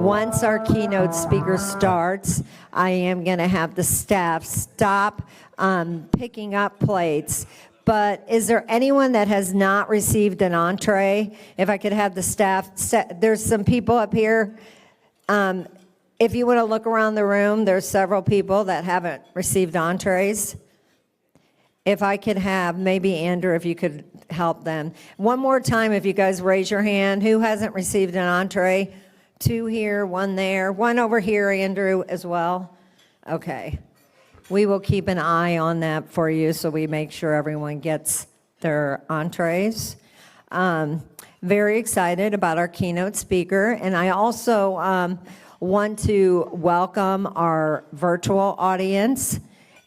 Once our keynote speaker starts, I am going to have the staff stop picking up plates. But is there anyone that has not received an entree? If I could have the staff, there's some people up here. If you want to look around the room, there's several people that haven't received entrees. If I could have, maybe Andrew, if you could help them. One more time, if you guys raise your hand. Who hasn't received an entree? 2 here, 1 there, 1 over here, Andrew, as well. Okay. We will keep an eye on that for you so we make sure everyone gets their entrees. Very excited about our keynote speaker. And I also want to welcome our virtual audience.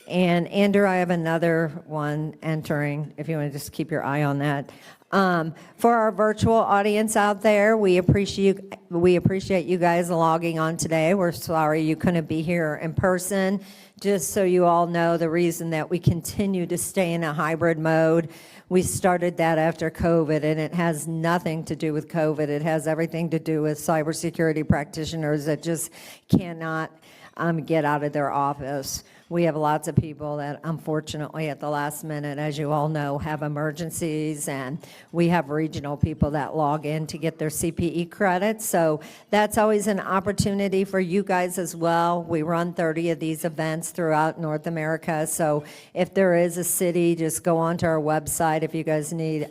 And Andrew, I have another one entering, if you want to just keep your eye on that. For our virtual audience out there, we appreciate you guys logging on today. We're sorry you couldn't be here in person. Just so you all know, the reason that we continue to stay in a hybrid mode, we started that after COVID, and it has nothing to do with COVID. It has everything to do with cybersecurity practitioners that just cannot get out of their office. We have lots of people that, unfortunately, at the last minute, as you all know, have emergencies, and we have regional people that log in to get their CPE credits. So that's always an opportunity for you guys as well. We run 30 of these events throughout North America. So if there is a city, just go onto our website. If you guys need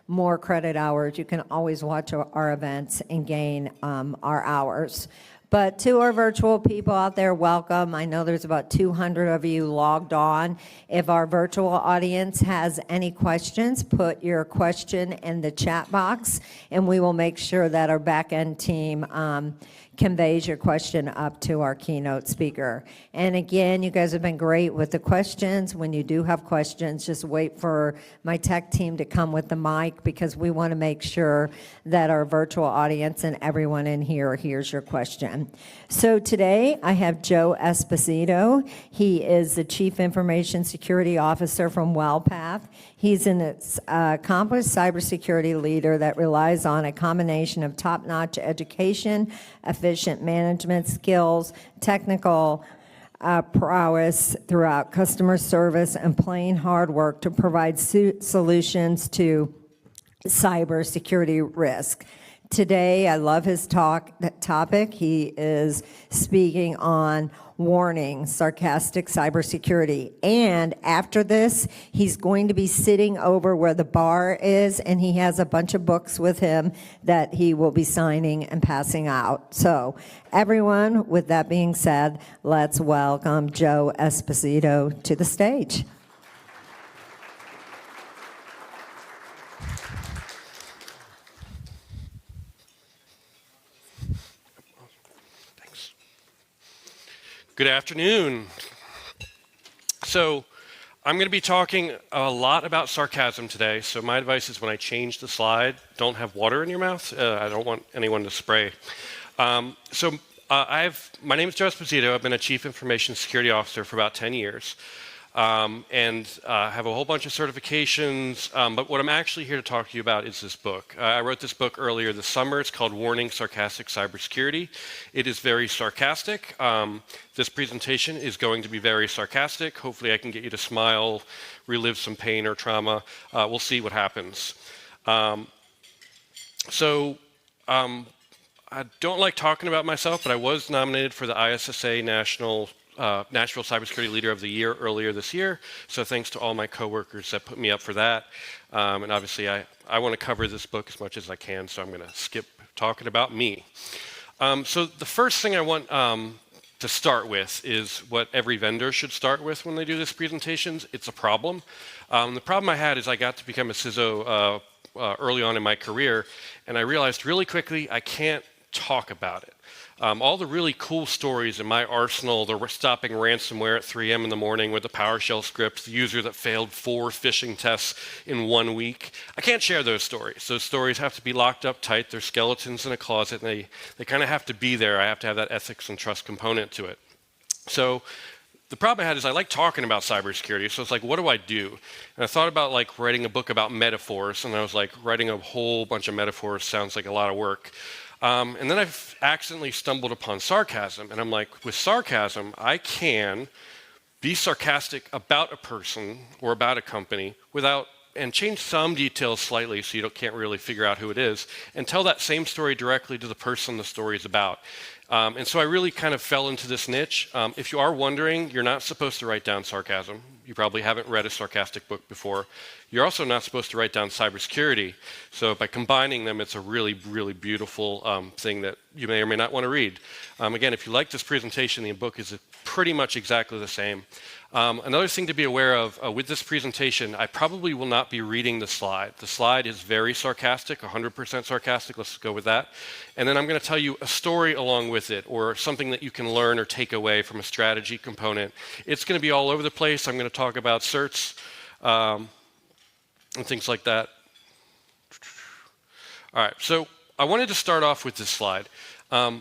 more credit hours, you can always watch our events and gain our hours. But to our virtual people out there, welcome. I know there's about 200 of you logged on. If our virtual audience has any questions, put your question in the chat box, and we will make sure that our back-end team conveys your question up to our keynote speaker. And again, you guys have been great with the questions. When you do have questions, just wait for my tech team to come with the mic, because we want to make sure that our virtual audience and everyone in here hears your question. So today I have Joe Esposito. He is the Chief Information Security Officer from Wellpath. He's an accomplished cybersecurity leader that relies on a combination of top-notch education, efficient management skills, technical prowess throughout customer service, and plain hard work to provide solutions to cybersecurity risk. Today, I love his topic. He is speaking on warning, sarcastic cybersecurity. And after this, he's going to be sitting over where the bar is, and he has a bunch of books with him that he will be signing and passing out. So everyone, with that being said, let's welcome Joe Esposito to the stage. Good afternoon. So I'm going to be talking a lot about sarcasm today. So my advice is, when I change the slide, don't have water in your mouth. I don't want anyone to spray. My name is Joe Esposito. I've been a Chief Information Security Officer for about 10 years. And have a whole bunch of certifications, but what I'm actually here to talk to you about is this book. I wrote this book earlier this summer. It's called Warning, Sarcastic Cybersecurity. It is very sarcastic. This presentation is going to be very sarcastic. Hopefully I can get you to smile, relive some pain or trauma. We'll see what happens. I don't like talking about myself, but I was nominated for the ISSA Nashville Cybersecurity Leader of the Year earlier this year. So thanks to all my coworkers that put me up for that. And obviously I want to cover this book as much as I can, so I'm going to skip talking about me. So the first thing I want to start with is what every vendor should start with when they do these presentations. It's a problem. The problem I had is I got to become a CISO early on in my career, and I realized really quickly I can't talk about it. All the really cool stories in my arsenal, the stopping ransomware at 3 a.m. in the morning with the PowerShell script, the user that failed 4 phishing tests in 1 week, I can't share those stories. Those stories have to be locked up tight. They're skeletons in a closet, and they kind of have to be there. I have to have that ethics and trust component to it. So the problem I had is I like talking about cybersecurity, so it's like, what do I do? And I thought about like writing a book about metaphors, and I was like, writing a whole bunch of metaphors sounds like a lot of work. And then I've accidentally stumbled upon sarcasm, and I'm like, with sarcasm, I can be sarcastic about a person or about a company and change some details slightly so you can't really figure out who it is, and tell that same story directly to the person the story is about. And so I really kind of fell into this niche. If you are wondering, you're not supposed to write down sarcasm. You probably haven't read a sarcastic book before. You're also not supposed to write down cybersecurity. So by combining them, it's a really, really beautiful thing that you may or may not want to read. Again, if you like this presentation, the book is pretty much exactly the same. Another thing to be aware of with this presentation, I probably will not be reading the slide. The slide is very sarcastic, 100% sarcastic. Let's go with that. And then I'm going to tell you a story along with it, or something that you can learn or take away from a strategy component. It's going to be all over the place. I'm going to talk about certs and things like that. All right, so I wanted to start off with this slide.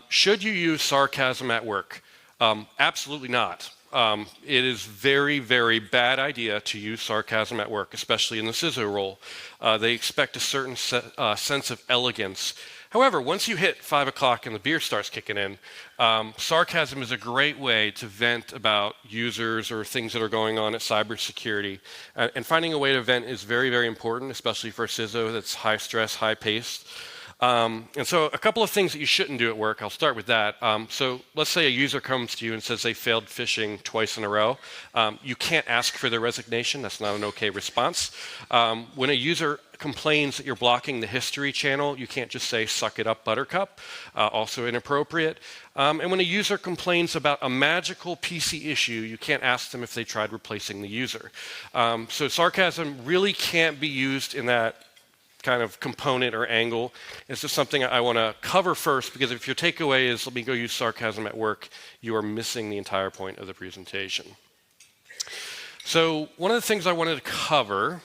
Should you use sarcasm at work? Absolutely not. It is very, very bad idea to use sarcasm at work, especially in the CISO role. They expect a certain sense of elegance. However, once you hit 5 o'clock and the beer starts kicking in, sarcasm is a great way to vent about users or things that are going on at cybersecurity. And finding a way to vent is very, very important, especially for a CISO that's high stress, high paced. And so a couple of things that you shouldn't do at work, I'll start with that. So let's say a user comes to you and says they failed phishing twice in a row. You can't ask for their resignation. That's not an okay response. When a user complains that you're blocking the history channel, you can't just say, "Suck it up, buttercup." Also inappropriate. And when a user complains about a magical PC issue, you can't ask them if they tried replacing the user. So sarcasm really can't be used in that kind of component or angle. It's just something I want to cover first, because if your takeaway is, let me go use sarcasm at work, you are missing the entire point of the presentation. So one of the things I wanted to cover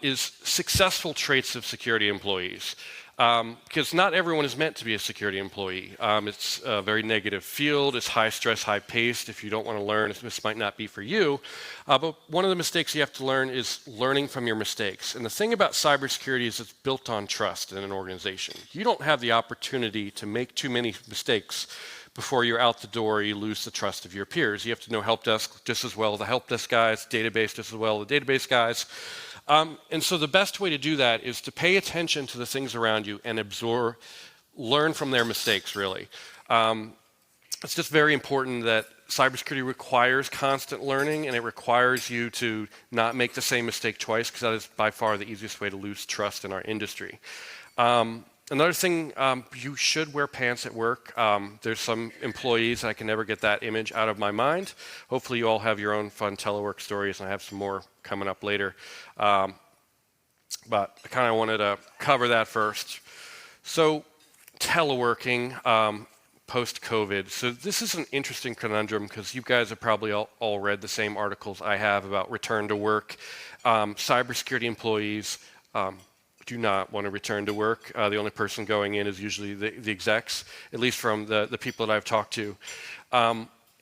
is successful traits of security employees. Because not everyone is meant to be a security employee. It's a very negative field. It's high stress, high paced. If you don't want to learn, this might not be for you. But one of the mistakes you have to learn is learning from your mistakes. And the thing about cybersecurity is it's built on trust in an organization. You don't have the opportunity to make too many mistakes before you're out the door. You lose the trust of your peers. You have to know help desk just as well as the help desk guys, database just as well as the database guys. And so the best way to do that is to pay attention to the things around you and learn from their mistakes, really. It's just very important that cybersecurity requires constant learning, and it requires you to not make the same mistake twice, because that is by far the easiest way to lose trust in our industry. Another thing, you should wear pants at work. There's some employees, I can never get that image out of my mind. Hopefully you all have your own fun telework stories, and I have some more coming up later. But I kind of wanted to cover that first. So teleworking post-COVID. So this is an interesting conundrum, because you guys have probably all read the same articles I have about return to work. Cybersecurity employees do not want to return to work. The only person going in is usually the execs, at least from the people that I've talked to.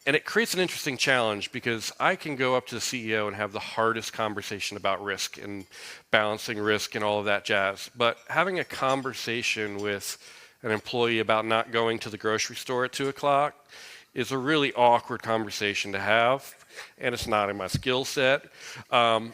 And it creates an interesting challenge, because I can go up to the CEO and have the hardest conversation about risk and balancing risk and all of that jazz. But having a conversation with an employee about not going to the grocery store at 2 o'clock is a really awkward conversation to have, and it's not in my skill set. One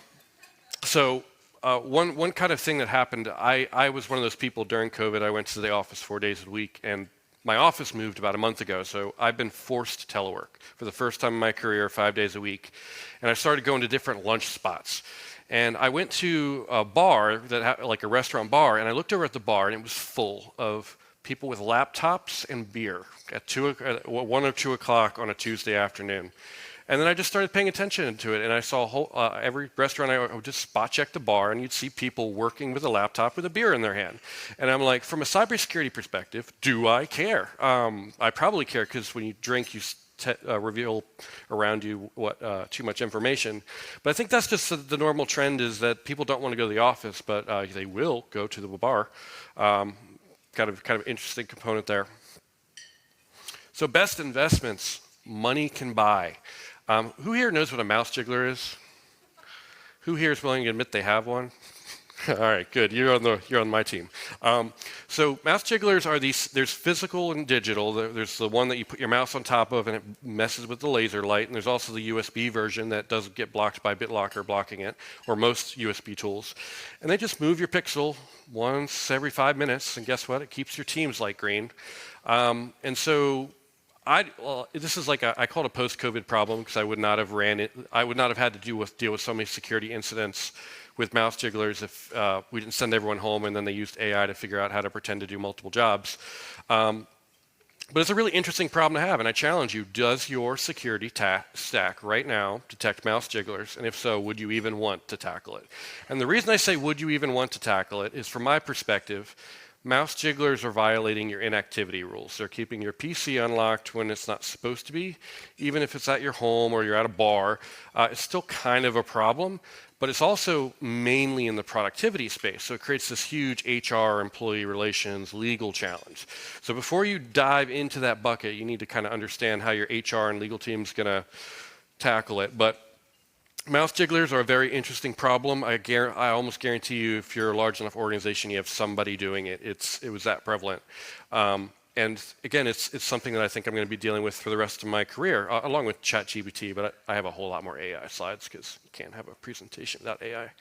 kind of thing that happened, I was one of those people during COVID. I went to the office 4 days a week, and my office moved about a month ago, so I've been forced to telework for the first time in my career, 5 days a week. And I started going to different lunch spots. And I went to a bar, like a restaurant bar, and I looked over at the bar, and it was full of people with laptops and beer at 1 or 2 o'clock on a Tuesday afternoon. And then I just started paying attention to it, and I saw every restaurant, I would just spot check the bar, and you'd see people working with a laptop with a beer in their hand. And I'm like, from a cybersecurity perspective, do I care? I probably care, because when you drink, you reveal around you too much information. But I think that's just the normal trend, is that people don't want to go to the office, but they will go to the bar. Kind of interesting component there. So best investments money can buy. Who here knows what a mouse jiggler is? Who here is willing to admit they have one? All right, good. You're on my team. So mouse jigglers are these. There's physical and digital. There's the one that you put your mouse on top of and it messes with the laser light. And there's also the USB version that doesn't get blocked by BitLocker blocking it, or most USB tools. And they just move your pixel once every 5 minutes, and guess what? It keeps your Teams light green. And so this is like I call it a post-COVID problem because I would not have had to deal with so many security incidents with mouse jigglers if we didn't send everyone home and then they used AI to figure out how to pretend to do multiple jobs. But it's a really interesting problem to have, and I challenge you, does your security stack right now detect mouse jigglers? And if so, would you even want to tackle it? And the reason I say would you even want to tackle it is, from my perspective, mouse jigglers are violating your inactivity rules. They're keeping your PC unlocked when it's not supposed to be. Even if it's at your home or you're at a bar, it's still kind of a problem, but it's also mainly in the productivity space. So it creates this huge HR, employee relations, legal challenge. So before you dive into that bucket, you need to kind of understand how your HR and legal team's going to tackle it. But mouse jigglers are a very interesting problem. I almost guarantee you, if you're a large enough organization, you have somebody doing it. It was that prevalent. And again, it's something that I think I'm going to be dealing with for the rest of my career, along with ChatGPT, but I have a whole lot more AI slides because you can't have a presentation without AI.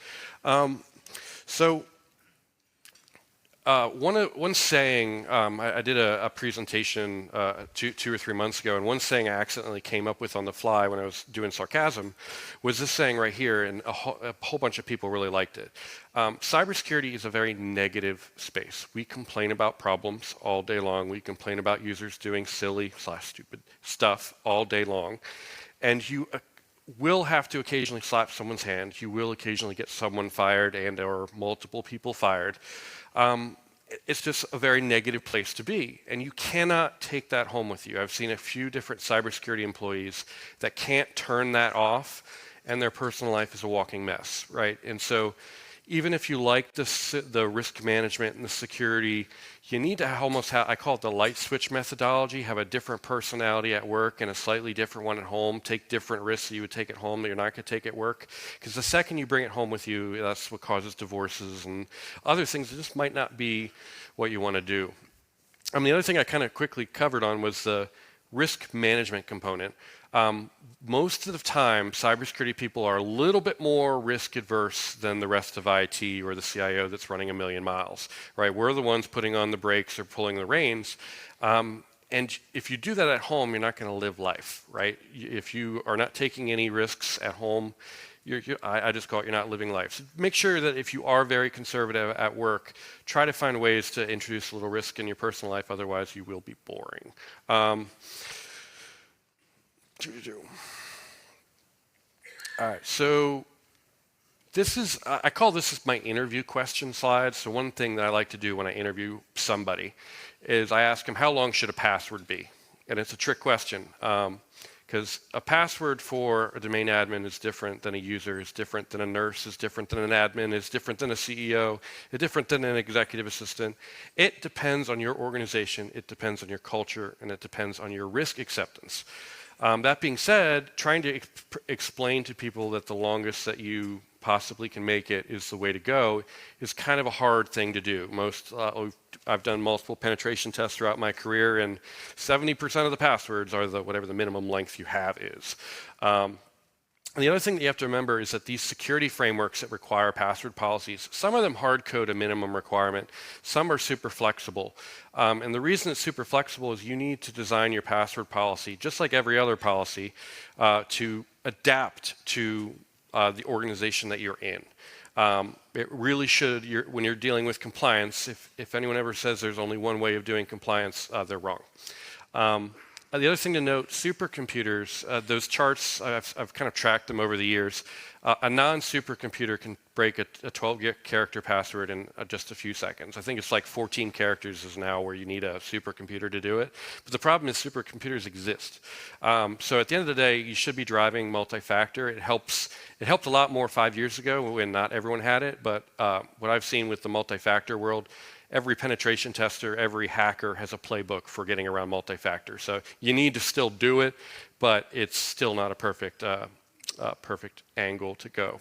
One saying, I did a presentation 2 or 3 months ago, and one saying I accidentally came up with on the fly when I was doing sarcasm was this saying right here, and a whole bunch of people really liked it. Cybersecurity is a very negative space. We complain about problems all day long. We complain about users doing silly/stupid stuff all day long. And you will have to occasionally slap someone's hand. You will occasionally get someone fired or multiple people fired. It's just a very negative place to be, and you cannot take that home with you. I've seen a few different cybersecurity employees that can't turn that off, and their personal life is a walking mess, right? And so even if you like the risk management and the security, you need to almost have, I call it the light switch methodology, have a different personality at work and a slightly different one at home, take different risks that you would take at home that you're not going to take at work. Because the second you bring it home with you, that's what causes divorces and other things that just might not be what you want to do. The other thing I kind of quickly covered on was the risk management component. Most of the time, cybersecurity people are a little bit more risk adverse than the rest of IT or the CIO that's running a million miles, right? We're the ones putting on the brakes or pulling the reins. And if you do that at home, you're not going to live life, right? If you are not taking any risks at home, I just call it you're not living life. So make sure that if you are very conservative at work, try to find ways to introduce a little risk in your personal life. Otherwise, you will be boring. All right, so I call this my interview question slide. So one thing that I like to do when I interview somebody is I ask them, how long should a password be? And it's a trick question, because a password for a domain admin is different than a user, is different than a nurse, is different than an admin, is different than a CEO, is different than an executive assistant. It depends on your organization, it depends on your culture, and it depends on your risk acceptance. That being said, trying to explain to people that the longest that you possibly can make it is the way to go is kind of a hard thing to do. I've done multiple penetration tests throughout my career, and 70% of the passwords are whatever the minimum length you have is. And the other thing that you have to remember is that these security frameworks that require password policies, some of them hard code a minimum requirement, some are super flexible. And the reason it's super flexible is you need to design your password policy, just like every other policy, to adapt to the organization that you're in. It really should, when you're dealing with compliance, if anyone ever says there's only one way of doing compliance, they're wrong. The other thing to note, supercomputers, those charts, I've kind of tracked them over the years. A non-supercomputer can break a 12-character password in just a few seconds. I think it's like 14 characters is now where you need a supercomputer to do it. But the problem is supercomputers exist. So at the end of the day, you should be driving multi-factor. It helped a lot more 5 years ago when not everyone had it. But what I've seen with the multi-factor world, every penetration tester, every hacker has a playbook for getting around multi-factor. So you need to still do it, but it's still not a perfect angle to go.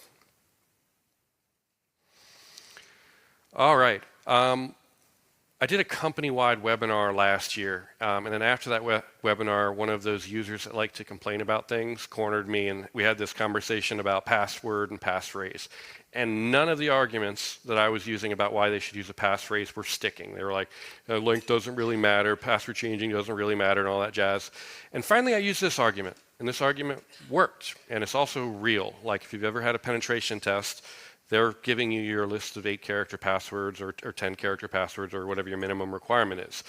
All right. I did a company-wide webinar last year, and then after that webinar, one of those users that like to complain about things cornered me, and we had this conversation about password and passphrase. And none of the arguments that I was using about why they should use a passphrase were sticking. They were like, length doesn't really matter, password changing doesn't really matter, and all that jazz. And finally, I used this argument, and this argument worked, and it's also real. Like if you've ever had a penetration test, they're giving you your list of 8-character passwords or 10-character passwords or whatever your minimum requirement is.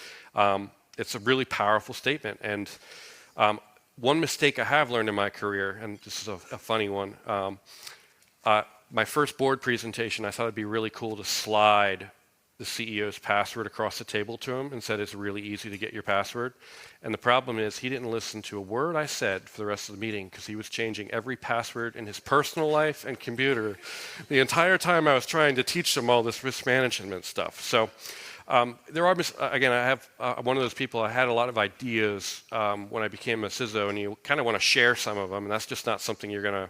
It's a really powerful statement. And one mistake I have learned in my career, and this is a funny one, my first board presentation, I thought it'd be really cool to slide the CEO's password across the table to him and said it's really easy to get your password. And the problem is he didn't listen to a word I said for the rest of the meeting because he was changing every password in his personal life and computer the entire time I was trying to teach them all this risk management stuff. So there are, again, I have one of those people, I had a lot of ideas when I became a CISO, and you kind of want to share some of them, and that's just not something you're going to,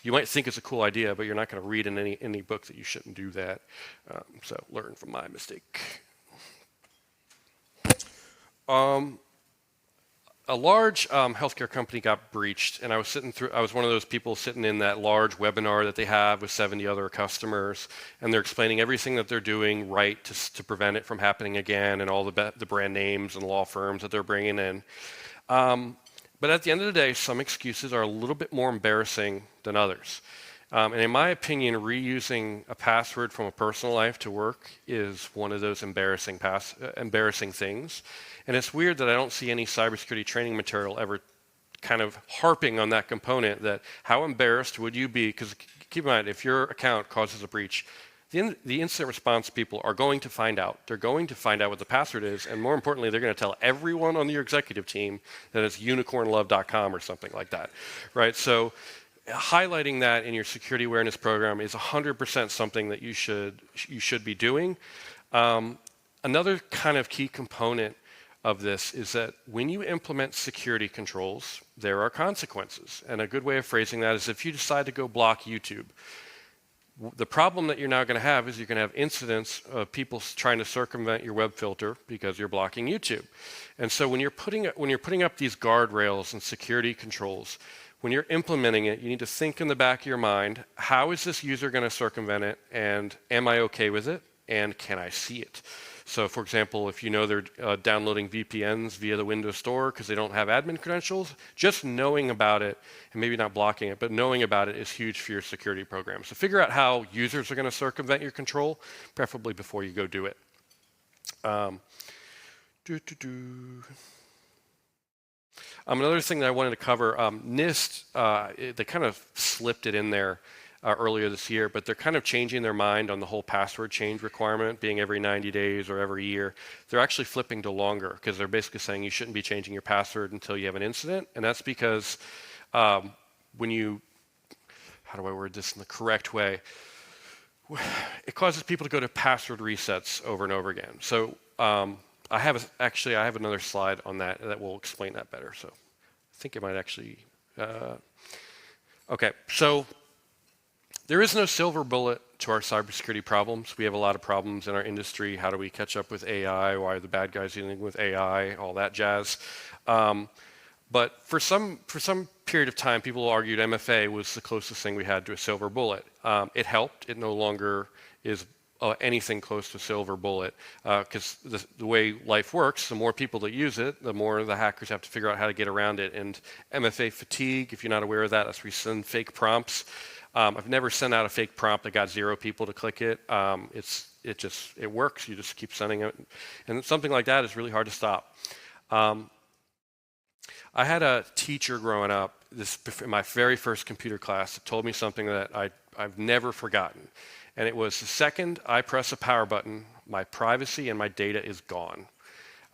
you might think it's a cool idea, but you're not going to read in any book that you shouldn't do that. So learn from my mistake. A large healthcare company got breached, and I was one of those people sitting in that large webinar that they have with 70 other customers, and they're explaining everything that they're doing right to prevent it from happening again, and all the brand names and law firms that they're bringing in. But at the end of the day, some excuses are a little bit more embarrassing than others. And in my opinion, reusing a password from a personal life to work is one of those embarrassing things. And it's weird that I don't see any cybersecurity training material ever kind of harping on that component, that how embarrassed would you be? Because keep in mind, if your account causes a breach, the incident response people are going to find out. They're going to find out what the password is, and more importantly, they're going to tell everyone on your executive team that it's unicornlove.com or something like that, right? So highlighting that in your security awareness program is 100% something that you should be doing. Another kind of key component of this is that when you implement security controls, there are consequences. And a good way of phrasing that is if you decide to go block YouTube, the problem that you're now going to have is you're going to have incidents of people trying to circumvent your web filter because you're blocking YouTube. And so when you're putting up these guardrails and security controls, when you're implementing it, you need to think in the back of your mind, how is this user going to circumvent it, and am I okay with it, and can I see it? So for example, if you know they're downloading VPNs via the Windows Store because they don't have admin credentials, just knowing about it, and maybe not blocking it, but knowing about it is huge for your security program. So figure out how users are going to circumvent your control, preferably before you go do it. Another thing that I wanted to cover, NIST, they kind of slipped it in there earlier this year, but they're kind of changing their mind on the whole password change requirement being every 90 days or every year. They're actually flipping to longer because they're basically saying you shouldn't be changing your password until you have an incident. And that's because when you, how do I word this in the correct way? It causes people to go to password resets over and over again. So I have another slide on that will explain that better. So I think it might actually, okay, so there is no silver bullet to our cybersecurity problems. We have a lot of problems in our industry. How do we catch up with AI? Why are the bad guys dealing with AI? All that jazz. But for some period of time, people argued MFA was the closest thing we had to a silver bullet. It helped. It no longer is anything close to silver bullet because the way life works, the more people that use it, the more the hackers have to figure out how to get around it. And MFA fatigue, if you're not aware of that, that's where you send fake prompts. I've never sent out a fake prompt that got 0 people to click it. It works. You just keep sending it, and something like that is really hard to stop. I had a teacher growing up, in my very first computer class, that told me something that I've never forgotten, and it was the second I press a power button, my privacy and my data is gone.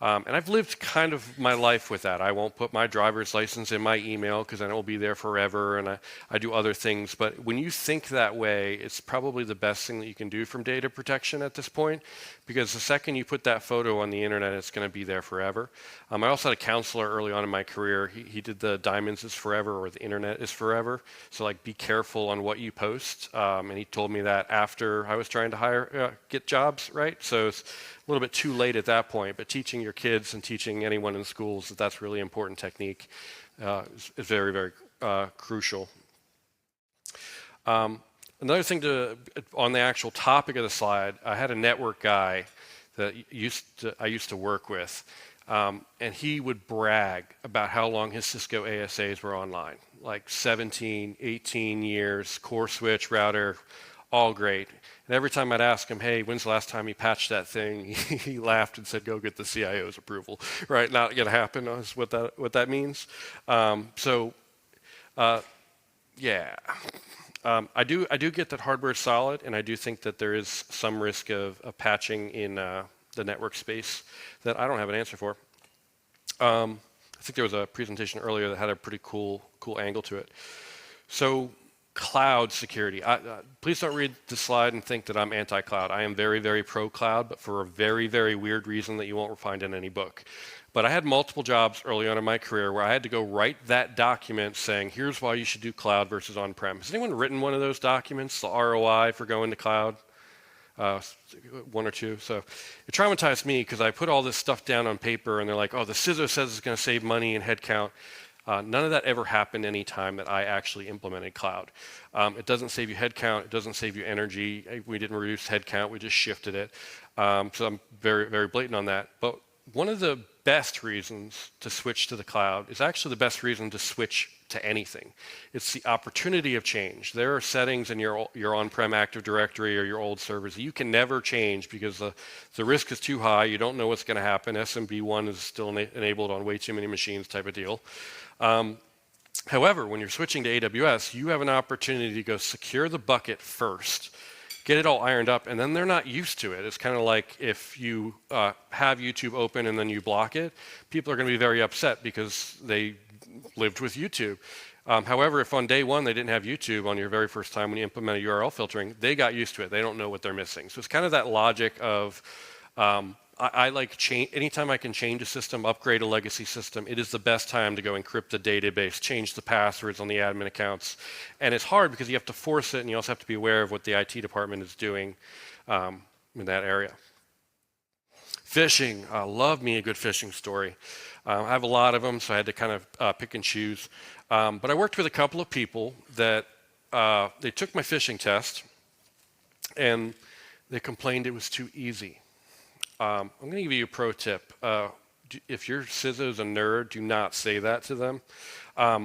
And I've lived kind of my life with that. I won't put my driver's license in my email because then it will be there forever, and I do other things. But when you think that way, it's probably the best thing that you can do from data protection at this point, because the second you put that photo on the internet, it's going to be there forever. I also had a counselor early on in my career. He did the diamonds is forever or the internet is forever. So like, be careful on what you post. And he told me that after I was trying to get jobs, right? So it's a little bit too late at that point, but teaching your kids and teaching anyone in schools that that's really important technique is very, very crucial. Another thing on the actual topic of the slide, I had a network guy that I used to work with, and he would brag about how long his Cisco ASAs were online, like 17, 18 years, core switch, router, all great. And every time I'd ask him, hey, when's the last time you patched that thing? He laughed and said, go get the CIO's approval. Right? Not going to happen is what that means. Yeah. I do get that hardware is solid, and I do think that there is some risk of patching in the network space that I don't have an answer for. I think there was a presentation earlier that had a pretty cool angle to it. So cloud security. Please don't read the slide and think that I'm anti-cloud. I am very, very pro-cloud, but for a very, very weird reason that you won't find in any book. But I had multiple jobs early on in my career where I had to go write that document saying, here's why you should do cloud versus on-prem. Has anyone written one of those documents, the ROI for going to cloud? One or two. So it traumatized me because I put all this stuff down on paper and they're like, oh, the CISO says it's going to save money and headcount. None of that ever happened any time that I actually implemented cloud. It doesn't save you headcount. It doesn't save you energy. We didn't reduce headcount. We just shifted it. So I'm very, very blatant on that. But one of the best reasons to switch to the cloud is actually the best reason to switch to anything. It's the opportunity of change. There are settings in your on-prem Active Directory or your old servers that you can never change because the risk is too high. You don't know what's going to happen. SMB1 is still enabled on way too many machines type of deal. However, when you're switching to AWS, you have an opportunity to go secure the bucket first, get it all ironed up, and then they're not used to it. It's kind of like if you have YouTube open and then you block it, people are going to be very upset because they lived with YouTube. However, if on day one they didn't have YouTube on your very first time when you implemented URL filtering, they got used to it. They don't know what they're missing. So it's kind of that logic of I like change. Anytime I can change a system, upgrade a legacy system, it is the best time to go encrypt the database, change the passwords on the admin accounts. And it's hard because you have to force it, and you also have to be aware of what the IT department is doing in that area. Phishing. I love me a good phishing story. I have a lot of them, so I had to kind of pick and choose. But I worked with a couple of people that they took my phishing test, and they complained it was too easy. I'm going to give you a pro tip. If your CISO's a nerd, do not say that to them.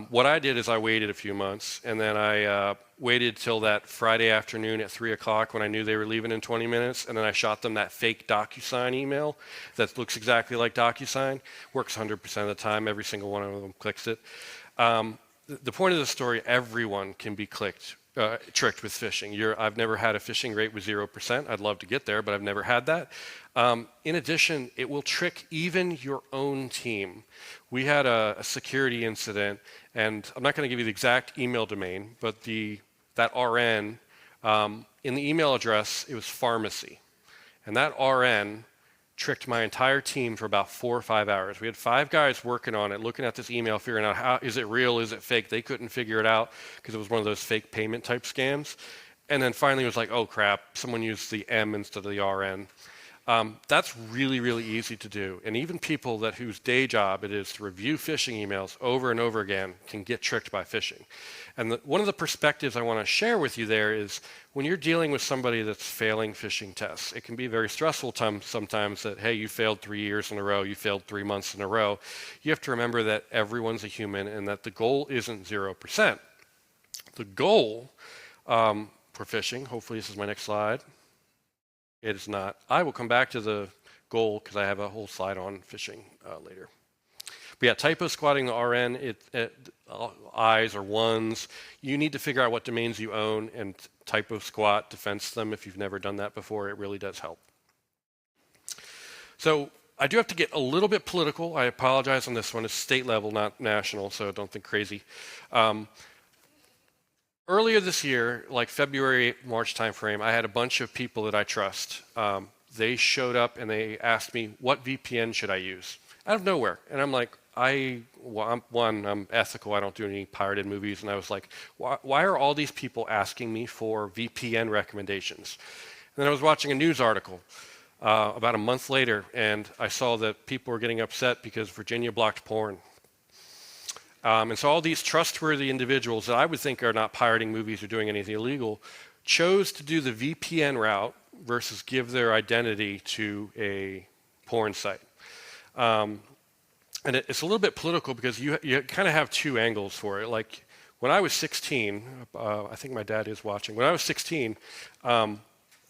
What I did is I waited a few months, and then I waited till that Friday afternoon at 3 o'clock when I knew they were leaving in 20 minutes, and then I shot them that fake DocuSign email that looks exactly like DocuSign. Works 100% of the time. Every single one of them clicks it. The point of the story, everyone can be tricked with phishing. I've never had a phishing rate with 0%. I'd love to get there, but I've never had that. In addition, it will trick even your own team. We had a security incident, and I'm not going to give you the exact email domain, but that RN, in the email address, it was pharmacy. And that RN tricked my entire team for about 4 or 5 hours. We had 5 guys working on it, looking at this email, figuring out how is it real, is it fake. They couldn't figure it out because it was one of those fake payment type scams. And then finally it was like, oh crap, someone used the M instead of the RN. That's really, really easy to do. And even people whose day job it is to review phishing emails over and over again can get tricked by phishing. And one of the perspectives I want to share with you there is when you're dealing with somebody that's failing phishing tests, it can be very stressful sometimes that, hey, you failed 3 years in a row, you failed 3 months in a row. You have to remember that everyone's a human and that the goal isn't 0%. The goal for phishing, hopefully this is my next slide. It is not. I will come back to the goal because I have a whole slide on phishing later. But yeah, typo squatting the RN, I's or ones. You need to figure out what domains you own and typo squat, defense them if you've never done that before. It really does help. So I do have to get a little bit political. I apologize on this one. It's state level, not national, so don't think crazy. Earlier this year, like February, March timeframe, I had a bunch of people that I trust. They showed up and they asked me, what VPN should I use? Out of nowhere. And I'm like, I'm ethical. I don't do any pirated movies. And I was like, why are all these people asking me for VPN recommendations? And then I was watching a news article about a month later, and I saw that people were getting upset because Virginia blocked porn. And so all these trustworthy individuals that I would think are not pirating movies or doing anything illegal chose to do the VPN route versus give their identity to a porn site. And it's a little bit political because you kind of have two angles for it. Like when I was 16, I think my dad is watching. When I was 16,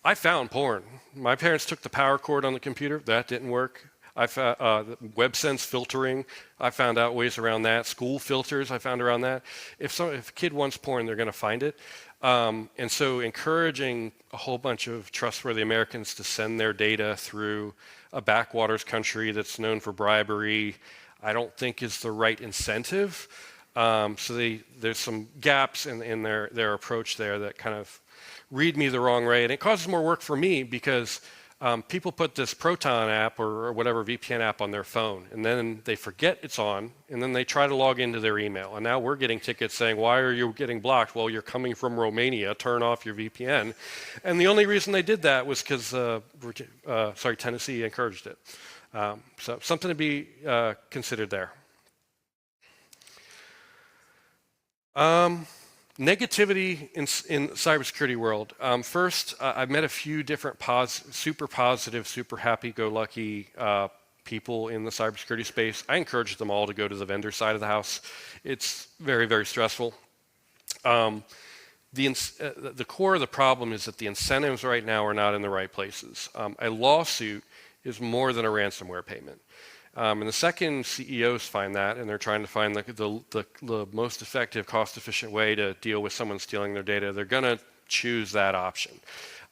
I found porn. My parents took the power cord on the computer. That didn't work. I found WebSense filtering. I found out ways around that. School filters, I found around that. If a kid wants porn, they're going to find it. And so encouraging a whole bunch of trustworthy Americans to send their data through a backwaters country that's known for bribery, I don't think is the right incentive. So there's some gaps in their approach there that kind of read me the wrong way. And it causes more work for me because people put this Proton app or whatever VPN app on their phone, and then they forget it's on, and then they try to log into their email. And now we're getting tickets saying, why are you getting blocked? Well, you're coming from Romania, turn off your VPN. And the only reason they did that was because Tennessee encouraged it. So something to be considered there. Negativity in cybersecurity world. First, I've met a few different super positive, super happy-go-lucky people in the cybersecurity space. I encourage them all to go to the vendor side of the house. It's very, very stressful. The core of the problem is that the incentives right now are not in the right places. A lawsuit is more than a ransomware payment. And the second CEOs find that, and they're trying to find the most effective, cost-efficient way to deal with someone stealing their data, they're going to choose that option.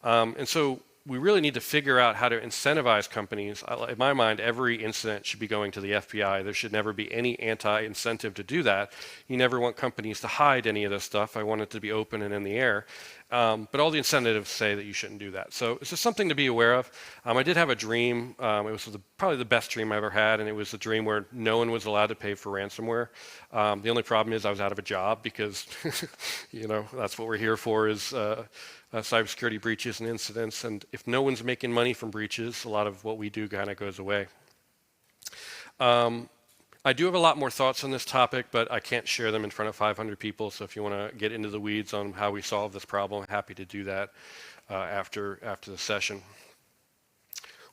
And so we really need to figure out how to incentivize companies. In my mind, every incident should be going to the FBI. There should never be any anti-incentive to do that. You never want companies to hide any of this stuff. I want it to be open and in the air. But all the incentives say that you shouldn't do that. So it's just something to be aware of. I did have a dream. It was probably the best dream I ever had, and it was a dream where no one was allowed to pay for ransomware. The only problem is I was out of a job because, that's what we're here for is cybersecurity breaches and incidents. And if no one's making money from breaches, a lot of what we do kind of goes away. I do have a lot more thoughts on this topic, but I can't share them in front of 500 people. So if you want to get into the weeds on how we solve this problem, I'm happy to do that after the session.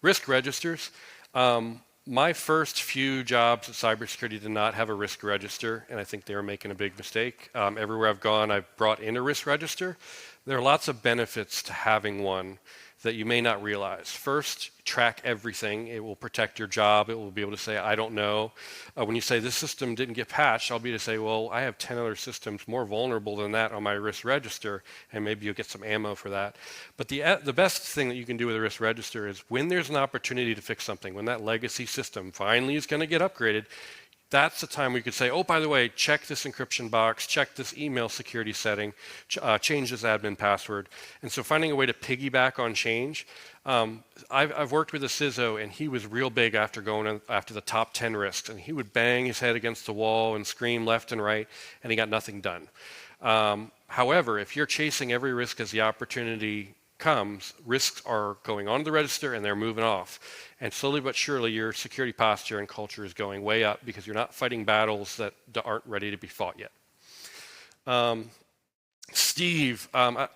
Risk registers. My first few jobs at cybersecurity did not have a risk register, and I think they were making a big mistake. Everywhere I've gone, I've brought in a risk register. There are lots of benefits to having one that you may not realize. First, track everything. It will protect your job. It will be able to say, I don't know. When you say this system didn't get patched, I'll be able to say, well, I have 10 other systems more vulnerable than that on my risk register, and maybe you'll get some ammo for that. But the best thing that you can do with a risk register is when there's an opportunity to fix something, when that legacy system finally is going to get upgraded, that's the time we could say, oh, by the way, check this encryption box, check this email security setting, change this admin password. And so finding a way to piggyback on change. I've worked with a CISO, and he was real big after going after the top 10 risks. And he would bang his head against the wall and scream left and right, and he got nothing done. However, if you're chasing every risk as the opportunity comes, risks are going onto the register and they're moving off. And slowly but surely, your security posture and culture is going way up because you're not fighting battles that aren't ready to be fought yet. Steve, I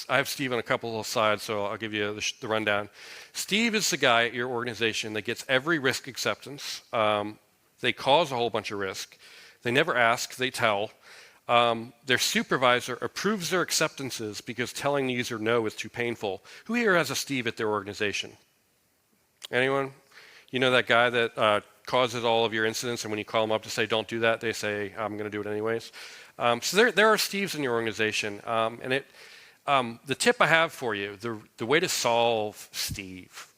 have Steve on a couple of slides, so I'll give you the rundown. Steve is the guy at your organization that gets every risk acceptance. They cause a whole bunch of risk. They never ask, they tell. Their supervisor approves their acceptances because telling the user no is too painful. Who here has a Steve at their organization? Anyone? You know that guy that causes all of your incidents, and when you call them up to say don't do that, they say I'm going to do it anyways. So there are Steves in your organization, and the tip I have for you, the way to solve Steve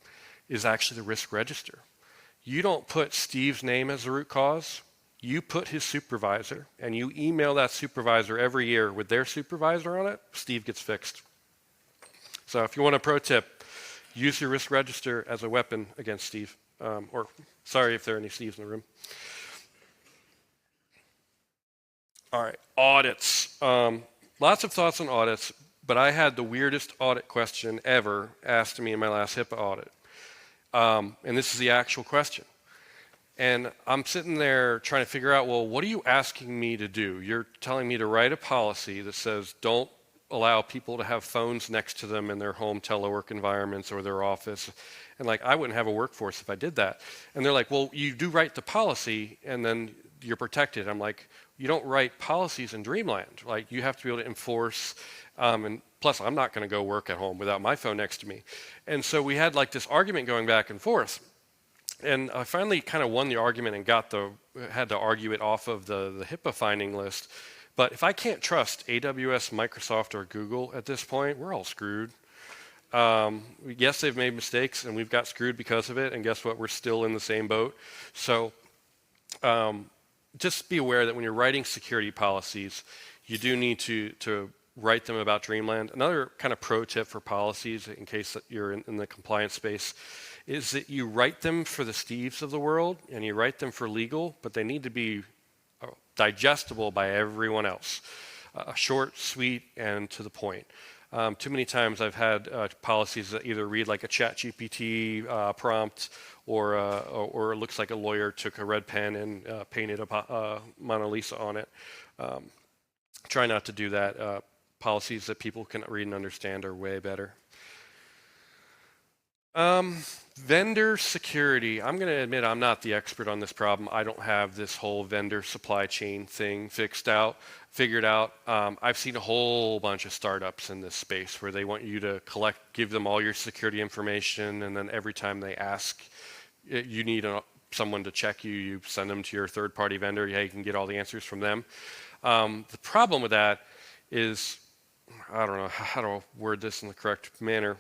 is actually the risk register. You don't put Steve's name as the root cause. You put his supervisor, and you email that supervisor every year with their supervisor on it, Steve gets fixed. So if you want a pro tip, use your risk register as a weapon against Steve. Or sorry if there are any Steves in the room. All right, audits. Lots of thoughts on audits, but I had the weirdest audit question ever asked to me in my last HIPAA audit. And this is the actual question. And I'm sitting there trying to figure out, well, what are you asking me to do? You're telling me to write a policy that says don't allow people to have phones next to them in their home telework environments or their office. And like, I wouldn't have a workforce if I did that. And they're like, well, you do write the policy and then you're protected. I'm like, you don't write policies in dreamland. Like, you have to be able to enforce, and plus I'm not going to go work at home without my phone next to me. And so we had like this argument going back and forth. And I finally kind of won the argument and had to argue it off of the HIPAA finding list. But if I can't trust AWS, Microsoft, or Google at this point, we're all screwed. Yes, they've made mistakes, and we've got screwed because of it. And guess what? We're still in the same boat. So just be aware that when you're writing security policies, you do need to write them about Dreamland. Another kind of pro tip for policies, in case that you're in the compliance space, is that you write them for the Steves of the world, and you write them for legal, but they need to be digestible by everyone else. Short, sweet, and to the point. Too many times I've had policies that either read like a ChatGPT prompt, or it looks like a lawyer took a red pen and painted a Mona Lisa on it. Try not to do that. Policies that people can read and understand are way better. Vendor security. I'm going to admit I'm not the expert on this problem. I don't have this whole vendor supply chain thing figured out. I've seen a whole bunch of startups in this space where they want you to give them all your security information, and then every time they ask, you need someone to check you send them to your third-party vendor. Yeah, you can get all the answers from them. The problem with that is, I don't know how to word this in the correct manner.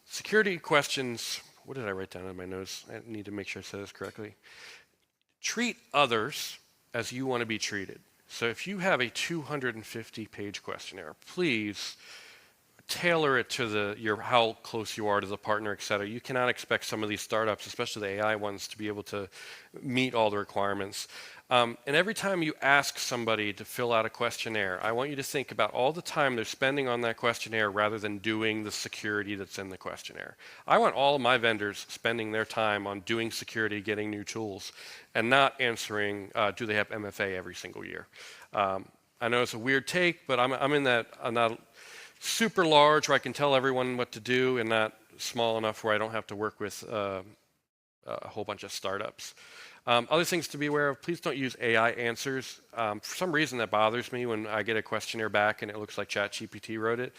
Security questions, what did I write down in my notes? I need to make sure I said this correctly. Treat others as you want to be treated. So if you have a 250-page questionnaire, please tailor it to how close you are to the partner, et cetera. You cannot expect some of these startups, especially the AI ones, to be able to meet all the requirements. And every time you ask somebody to fill out a questionnaire, I want you to think about all the time they're spending on that questionnaire rather than doing the security that's in the questionnaire. I want all of my vendors spending their time on doing security, getting new tools, and not answering, do they have MFA every single year? I know it's a weird take, but I'm in that, I'm not super large where I can tell everyone what to do, and not small enough where I don't have to work with a whole bunch of startups. Other things to be aware of, please don't use AI answers. For some reason that bothers me when I get a questionnaire back and it looks like ChatGPT wrote it.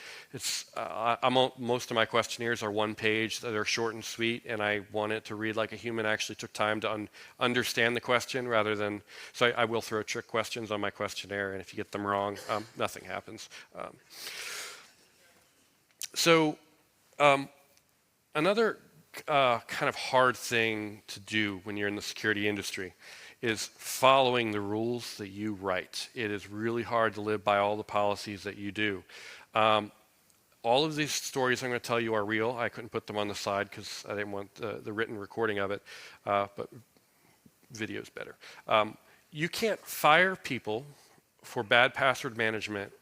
Most of my questionnaires are one page, they're short and sweet, and I want it to read like a human actually took time to understand the question rather than, so I will throw trick questions on my questionnaire, and if you get them wrong, nothing happens. Another kind of hard thing to do when you're in the security industry is following the rules that you write. It is really hard to live by all the policies that you do. All of these stories I'm going to tell you are real. I couldn't put them on the slide because I didn't want the written recording of it, but video's better. You can't fire people for bad password management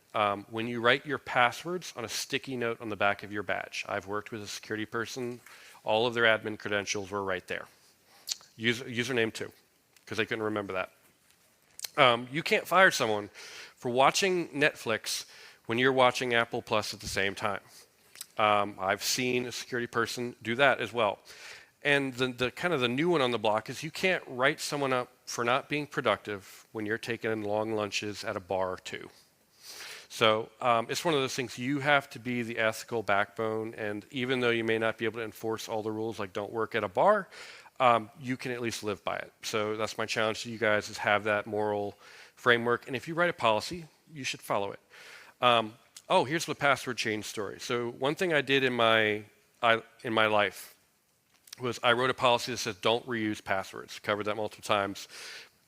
when you write your passwords on a sticky note on the back of your badge. I've worked with a security person. All of their admin credentials were right there. Username too, because they couldn't remember that. You can't fire someone for watching Netflix when you're watching Apple Plus at the same time. I've seen a security person do that as well. And the kind of the new one on the block is you can't write someone up for not being productive when you're taking long lunches at a bar too. So it's one of those things, you have to be the ethical backbone, and even though you may not be able to enforce all the rules, like don't work at a bar, you can at least live by it. So that's my challenge to you guys, is have that moral framework, and if you write a policy, you should follow it. Here's the password change story. So one thing I did in my life was I wrote a policy that says don't reuse passwords. Covered that multiple times,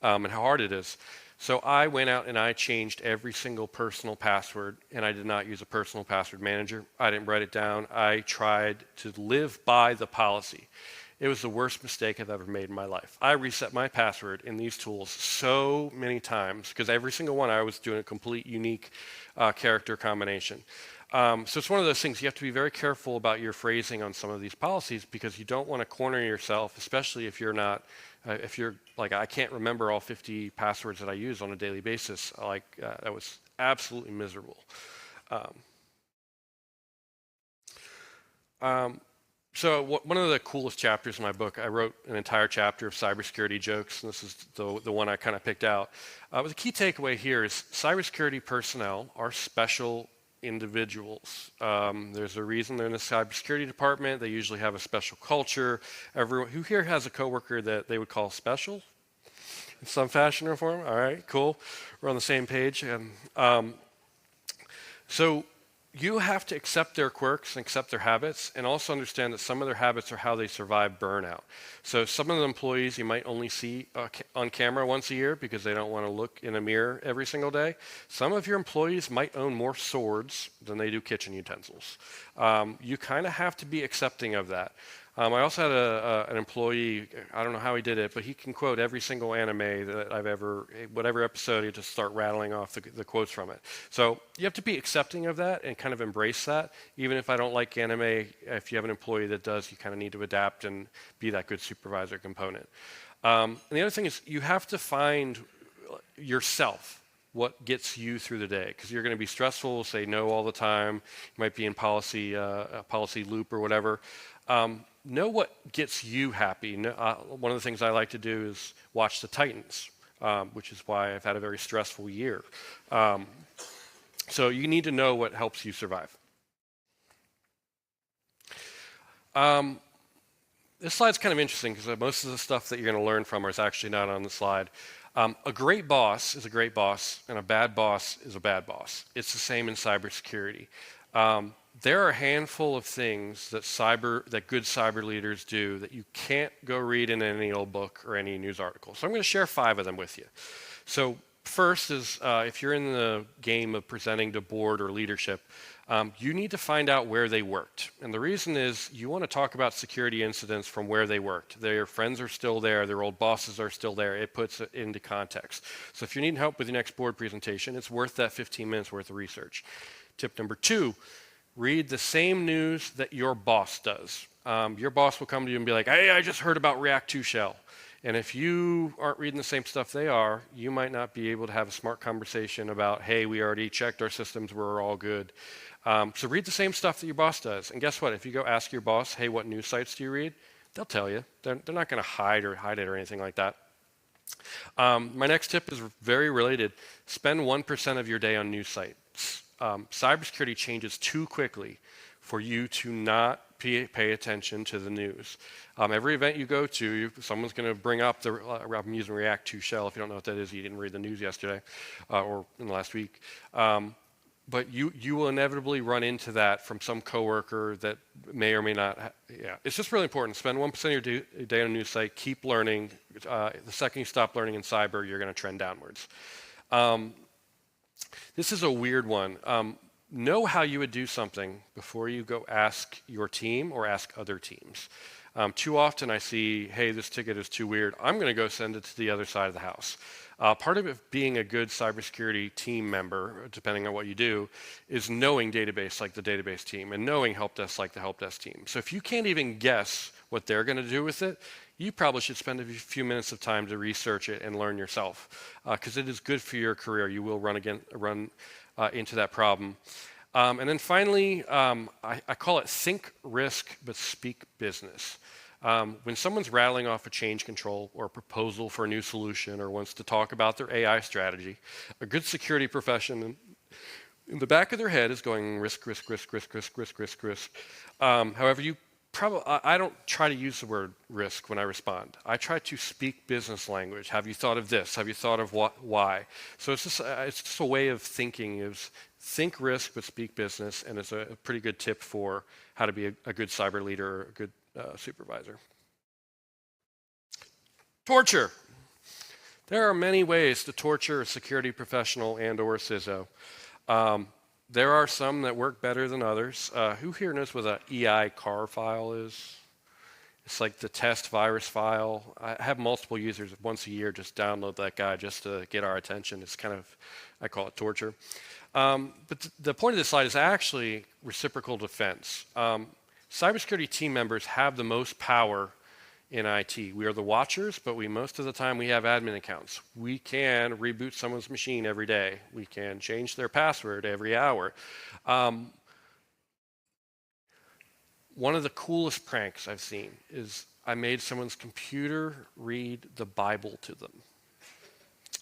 and how hard it is. So I went out and I changed every single personal password, and I did not use a personal password manager. I didn't write it down. I tried to live by the policy. It was the worst mistake I've ever made in my life. I reset my password in these tools so many times because every single one I was doing a complete unique character combination. So it's one of those things you have to be very careful about your phrasing on some of these policies because you don't want to corner yourself, especially if you're not, if you're like, I can't remember all 50 passwords that I use on a daily basis. That was absolutely miserable. So one of the coolest chapters in my book, I wrote an entire chapter of cybersecurity jokes, and this is the one I kind of picked out. But the key takeaway here is cybersecurity personnel are special individuals. There's a reason they're in the cybersecurity department. They usually have a special culture. Everyone who here has a coworker that they would call special in some fashion or form? All right, cool. We're on the same page. And so you have to accept their quirks and accept their habits and also understand that some of their habits are how they survive burnout. So some of the employees you might only see on camera once a year because they don't want to look in a mirror every single day. Some of your employees might own more swords than they do kitchen utensils. You kind of have to be accepting of that. I also had an employee, I don't know how he did it, but he can quote every single anime that I've ever, whatever episode, he just start rattling off the quotes from it. So you have to be accepting of that and kind of embrace that. Even if I don't like anime, if you have an employee that does, you kind of need to adapt and be that good supervisor component. And the other thing is you have to find yourself, what gets you through the day, because you're going to be stressful, say no all the time, you might be in a policy loop or whatever. Know what gets you happy. One of the things I like to do is watch the Titans, which is why I've had a very stressful year. So you need to know what helps you survive. This slide's kind of interesting because most of the stuff that you're going to learn from is actually not on the slide. A great boss is a great boss, and a bad boss is a bad boss. It's the same in cybersecurity. There are a handful of things that good cyber leaders do that you can't go read in any old book or any news article. So I'm going to share 5 of them with you. So first is if you're in the game of presenting to board or leadership, you need to find out where they worked. And the reason is you want to talk about security incidents from where they worked. Their friends are still there. Their old bosses are still there. It puts it into context. So if you need help with your next board presentation, it's worth that 15 minutes worth of research. Tip number 2, read the same news that your boss does. Your boss will come to you and be like, hey, I just heard about React 2 Shell. And if you aren't reading the same stuff they are, you might not be able to have a smart conversation about, hey, we already checked our systems, we're all good. So read the same stuff that your boss does. And guess what? If you go ask your boss, hey, what news sites do you read? They'll tell you. They're not going to hide it or anything like that. My next tip is very related. Spend 1% of your day on news sites. Cybersecurity changes too quickly for you to not pay attention to the news. Every event you go to, someone's going to bring up I'm using React 2 Shell. If you don't know what that is, you didn't read the news yesterday or in the last week. But you will inevitably run into that from some coworker that may or may not. It's just really important. Spend 1% of your day on a news site. Keep learning. The second you stop learning in cyber, you're going to trend downwards. This is a weird one. Know how you would do something before you go ask your team or ask other teams. Too often I see, hey, this ticket is too weird. I'm going to go send it to the other side of the house. Part of it being a good cybersecurity team member, depending on what you do, is knowing database like the database team and knowing help desk like the help desk team. So if you can't even guess what they're going to do with it, you probably should spend a few minutes of time to research it and learn yourself, because it is good for your career. You will run into that problem. And then finally, I call it think risk but speak business. When someone's rattling off a change control or a proposal for a new solution or wants to talk about their AI strategy, a good security professional in the back of their head is going risk, risk, risk, risk, risk, risk, risk, risk. However, I don't try to use the word risk when I respond. I try to speak business language. Have you thought of this? Have you thought of why? So it's just a way of thinking. Is think risk but speak business, and it's a pretty good tip for how to be a good cyber leader or a good supervisor. Torture. There are many ways to torture a security professional and or CISO. There are some that work better than others. Who here knows what an EI car file is? It's like the test virus file. I have multiple users once a year just download that guy just to get our attention. It's kind of, I call it torture. But the point of this slide is actually reciprocal defense. Cybersecurity team members have the most power in IT. We are the watchers, but most of the time we have admin accounts. We can reboot someone's machine every day. We can change their password every hour. One of the coolest pranks I've seen is I made someone's computer read the Bible to them.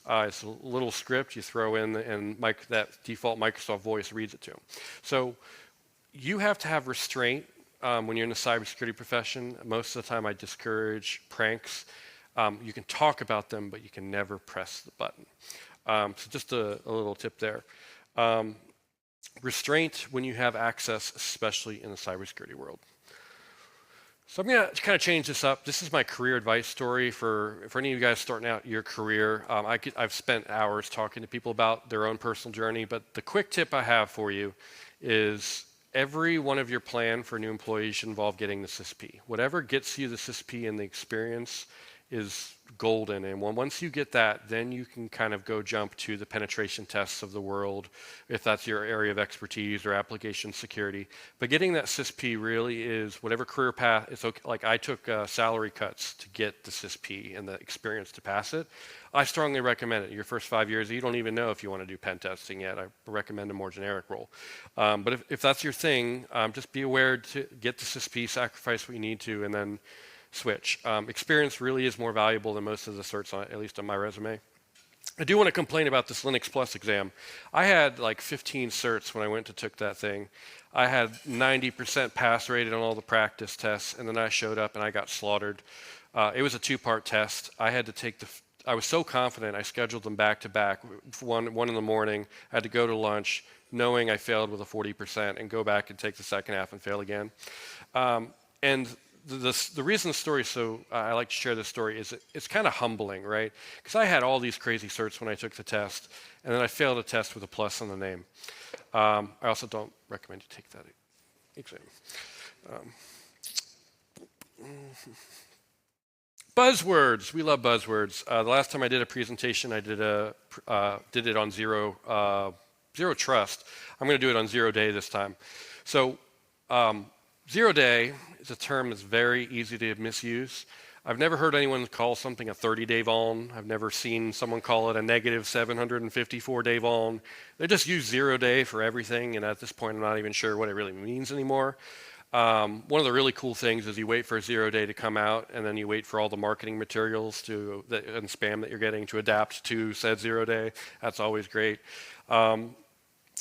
It's a little script you throw in, and that default Microsoft voice reads it to them. So you have to have restraint when you're in the cybersecurity profession. Most of the time I discourage pranks. You can talk about them, but you can never press the button. So just a little tip there. Restraint when you have access, especially in the cybersecurity world. So I'm going to kind of change this up. This is my career advice story for any of you guys starting out your career. I've spent hours talking to people about their own personal journey, but the quick tip I have for you is every one of your plan for new employees should involve getting the CISP. Whatever gets you the CISP and the experience is golden. And once you get that, then you can kind of go jump to the penetration tests of the world, if that's your area of expertise or application security. But getting that CISP really is whatever career path. It's okay. Like I took salary cuts to get the CISP and the experience to pass it. I strongly recommend it. Your first 5 years, you don't even know if you want to do pen testing yet. I recommend a more generic role. But if that's your thing, just be aware to get the CISP, sacrifice what you need to, and then switch. Experience really is more valuable than most of the certs, at least on my resume. I do want to complain about this Linux Plus exam. I had like 15 certs when I went to take that thing. I had 90% pass rate on all the practice tests, and then I showed up and I got slaughtered. It was a 2-part test. I had to take I was so confident I scheduled them back to back. One in the morning, I had to go to lunch knowing I failed with a 40% and go back and take the second half and fail again. And the reason the story is so, I like to share this story is it's kind of humbling, right? Because I had all these crazy certs when I took the test, and then I failed a test with a plus on the name. I also don't recommend you take that exam. Buzzwords. We love buzzwords. The last time I did a presentation, I did it on zero trust. I'm going to do it on 0 day this time. So 0 day is a term that's very easy to misuse. I've never heard anyone call something a 30-day vuln. I've never seen someone call it a negative 754-day vuln. They just use 0 day for everything, and at this point I'm not even sure what it really means anymore. One of the really cool things is you wait for a 0 day to come out, and then you wait for all the marketing materials and spam that you're getting to adapt to said 0 day. That's always great.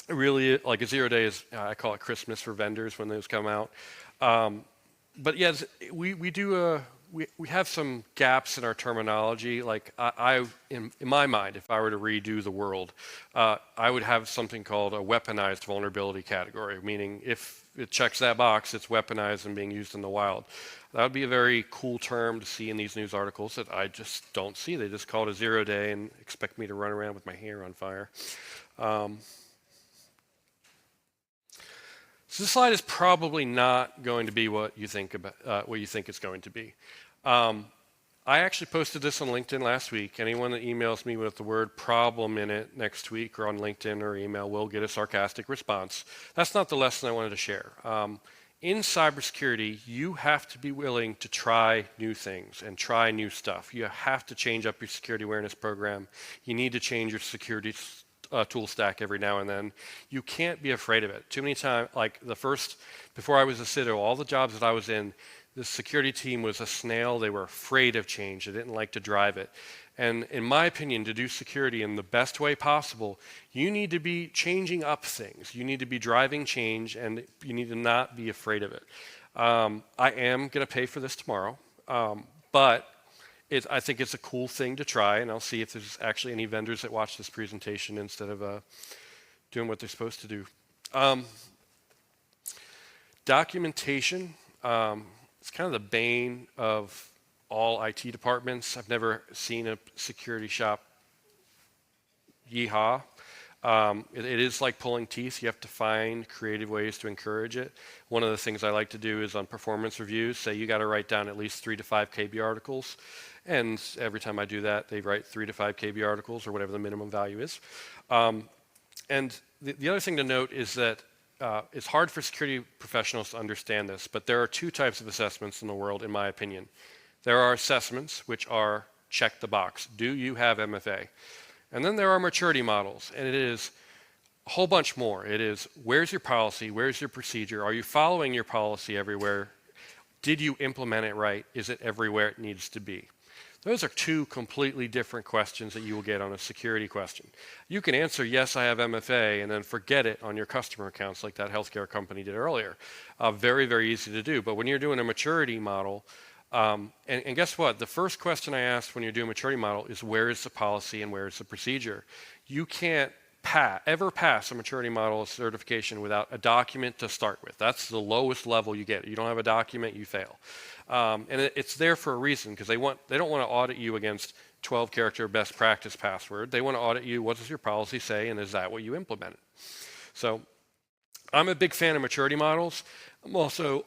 Really, like a 0 day is, I call it Christmas for vendors when those come out. But yes, we have some gaps in our terminology. Like in my mind, if I were to redo the world, I would have something called a weaponized vulnerability category, meaning if it checks that box, it's weaponized and being used in the wild. That would be a very cool term to see in these news articles that I just don't see. They just call it a 0 day and expect me to run around with my hair on fire. So this slide is probably not going to be what you think it's going to be. I actually posted this on LinkedIn last week. Anyone that emails me with the word problem in it next week or on LinkedIn or email will get a sarcastic response. That's not the lesson I wanted to share. In cybersecurity, you have to be willing to try new things and try new stuff. You have to change up your security awareness program. You need to change your security tool stack every now and then. You can't be afraid of it. Too many times, like before I was a CISO, all the jobs that I was in, the security team was a snail. They were afraid of change. They didn't like to drive it. And in my opinion, to do security in the best way possible, you need to be changing up things. You need to be driving change, and you need to not be afraid of it. I am going to pay for this tomorrow, but I think it's a cool thing to try, and I'll see if there's actually any vendors that watch this presentation instead of doing what they're supposed to do. Documentation. It's kind of the bane of all IT departments. I've never seen a security shop yeehaw. It is like pulling teeth. You have to find creative ways to encourage it. One of the things I like to do is on performance reviews, say you got to write down at least 3 to 5 KB articles. And every time I do that, they write 3 to 5 KB articles or whatever the minimum value is. And the other thing to note is that it's hard for security professionals to understand this, but there are 2 types of assessments in the world, in my opinion. There are assessments, which are check the box. Do you have MFA? And then there are maturity models, and it is a whole bunch more. It is, where's your policy? Where's your procedure? Are you following your policy everywhere? Did you implement it right? Is it everywhere it needs to be? Those are 2 completely different questions that you will get on a security question. You can answer, yes, I have MFA, and then forget it on your customer accounts like that healthcare company did earlier. Very, very easy to do. But when you're doing a maturity model, and guess what? The first question I asked when you're doing a maturity model is, where is the policy and where is the procedure? You can't ever pass a maturity model certification without a document to start with. That's the lowest level you get. You don't have a document, you fail. And it's there for a reason, because they don't want to audit you against 12-character best practice password. They want to audit you, what does your policy say, and is that what you implemented? So I'm a big fan of maturity models. I'm also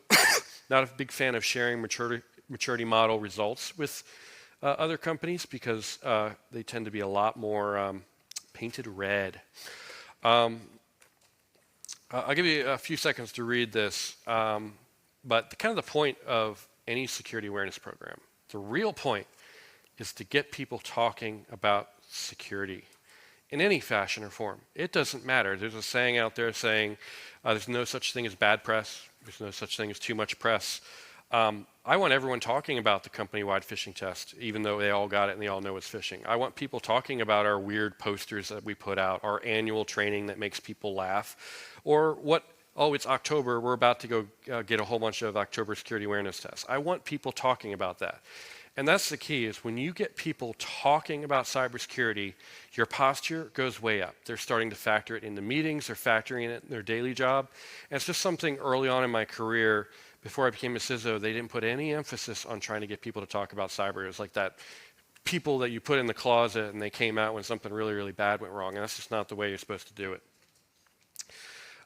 not a big fan of sharing maturity model results with other companies, because they tend to be a lot more painted red. I'll give you a few seconds to read this, but kind of the point of any security awareness program, the real point, is to get people talking about security in any fashion or form. It doesn't matter. There's a saying out there saying there's no such thing as bad press. There's no such thing as too much press. I want everyone talking about the company-wide phishing test, even though they all got it and they all know it's phishing. I want people talking about our weird posters that we put out, our annual training that makes people laugh, or oh, it's October, we're about to go get a whole bunch of October security awareness tests. I want people talking about that. And that's the key, is when you get people talking about cybersecurity, your posture goes way up. They're starting to factor it into meetings, they're factoring it in their daily job. And it's just something early on in my career, before I became a CISO, they didn't put any emphasis on trying to get people to talk about cyber. It was like that people that you put in the closet and they came out when something really, really bad went wrong. And that's just not the way you're supposed to do it.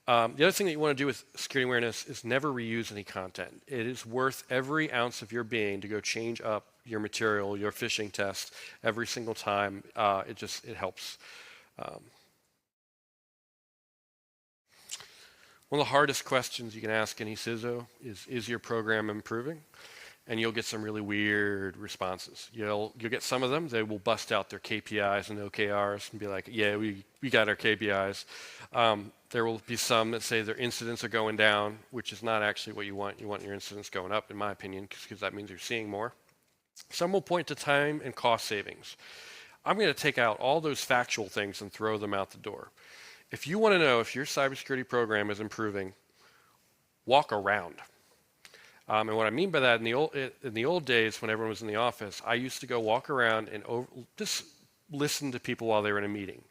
The other thing that you want to do with security awareness is never reuse any content. It is worth every ounce of your being to go change up your material, your phishing test every single time. It helps. One of the hardest questions you can ask any CISO is your program improving? And you'll get some really weird responses. You'll get some of them, they will bust out their KPIs and OKRs and be like, yeah, we got our KPIs. There will be some that say their incidents are going down, which is not actually what you want. You want your incidents going up, in my opinion, because that means you're seeing more. Some will point to time and cost savings. I'm going to take out all those factual things and throw them out the door. If you want to know if your cybersecurity program is improving, walk around. And what I mean by that, in the old days when everyone was in the office, I used to go walk around and just listen to people while they were in a meeting.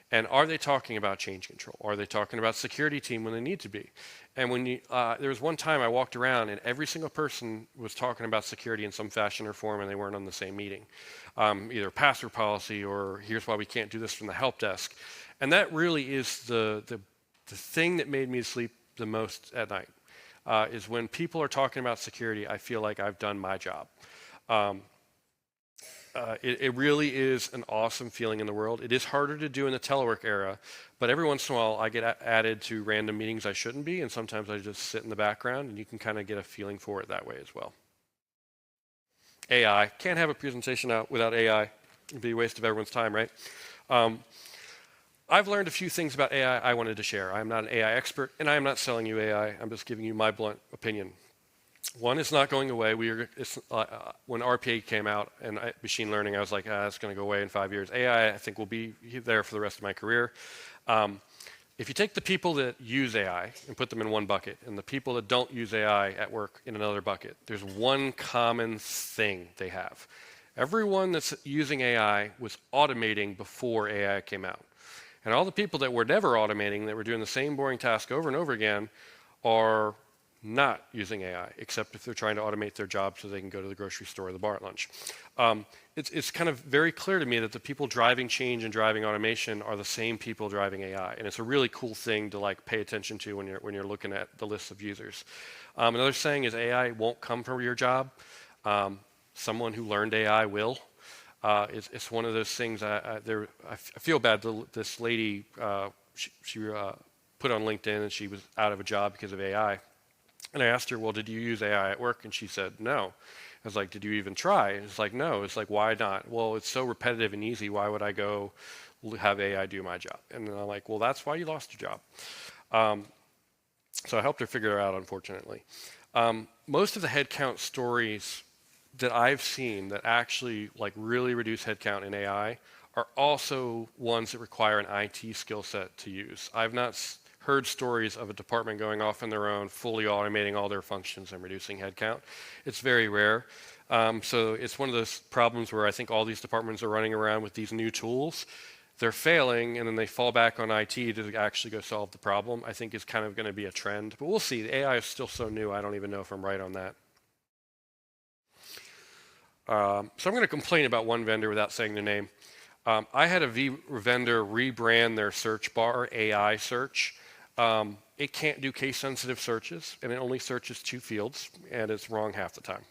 And are they talking about change control? Are they talking about security team when they need to be? And when there was one time I walked around and every single person was talking about security in some fashion or form, and they weren't on the same meeting. Either password policy or here's why we can't do this from the help desk. And that really is the thing that made me sleep the most at night. Is when people are talking about security, I feel like I've done my job. It really is an awesome feeling in the world. It is harder to do in the telework era, but every once in a while I get added to random meetings I shouldn't be, and sometimes I just sit in the background, and you can kind of get a feeling for it that way as well. AI. Can't have a presentation out without AI. It'd be a waste of everyone's time, right? I've learned a few things about AI I wanted to share. I'm not an AI expert, and I am not selling you AI. I'm just giving you my blunt opinion. One, it's not going away. When RPA came out and machine learning, I was like, it's going to go away in 5 years. AI, I think, will be there for the rest of my career. If you take the people that use AI and put them in one bucket, and the people that don't use AI at work in another bucket, there's one common thing they have. Everyone that's using AI was automating before AI came out. And all the people that were never automating, that were doing the same boring task over and over again, are not using AI, except if they're trying to automate their job so they can go to the grocery store or the bar at lunch. It's kind of very clear to me that the people driving change and driving automation are the same people driving AI, and it's a really cool thing to like pay attention to when you're looking at the list of users. Another saying is AI won't come from your job. Someone who learned AI will. It's one of those things. I feel bad. This lady, she put on LinkedIn and she was out of a job because of AI. And I asked her, well, did you use AI at work? And she said, no. I was like, did you even try? And it's like, no. It's like, why not? Well, it's so repetitive and easy. Why would I go have AI do my job? And then I'm like, well, that's why you lost your job. So I helped her figure it out, unfortunately. Most of the headcount stories that I've seen that actually like really reduce headcount in AI are also ones that require an IT skill set to use. I've not heard stories of a department going off on their own, fully automating all their functions and reducing headcount. It's very rare. So it's one of those problems where I think all these departments are running around with these new tools. They're failing, and then they fall back on IT to actually go solve the problem. I think is kind of going to be a trend. But we'll see. The AI is still so new, I don't even know if I'm right on that. So I'm going to complain about one vendor without saying their name. I had a vendor rebrand their search bar AI search. It can't do case-sensitive searches, and it only searches 2 fields, and it's wrong half the time.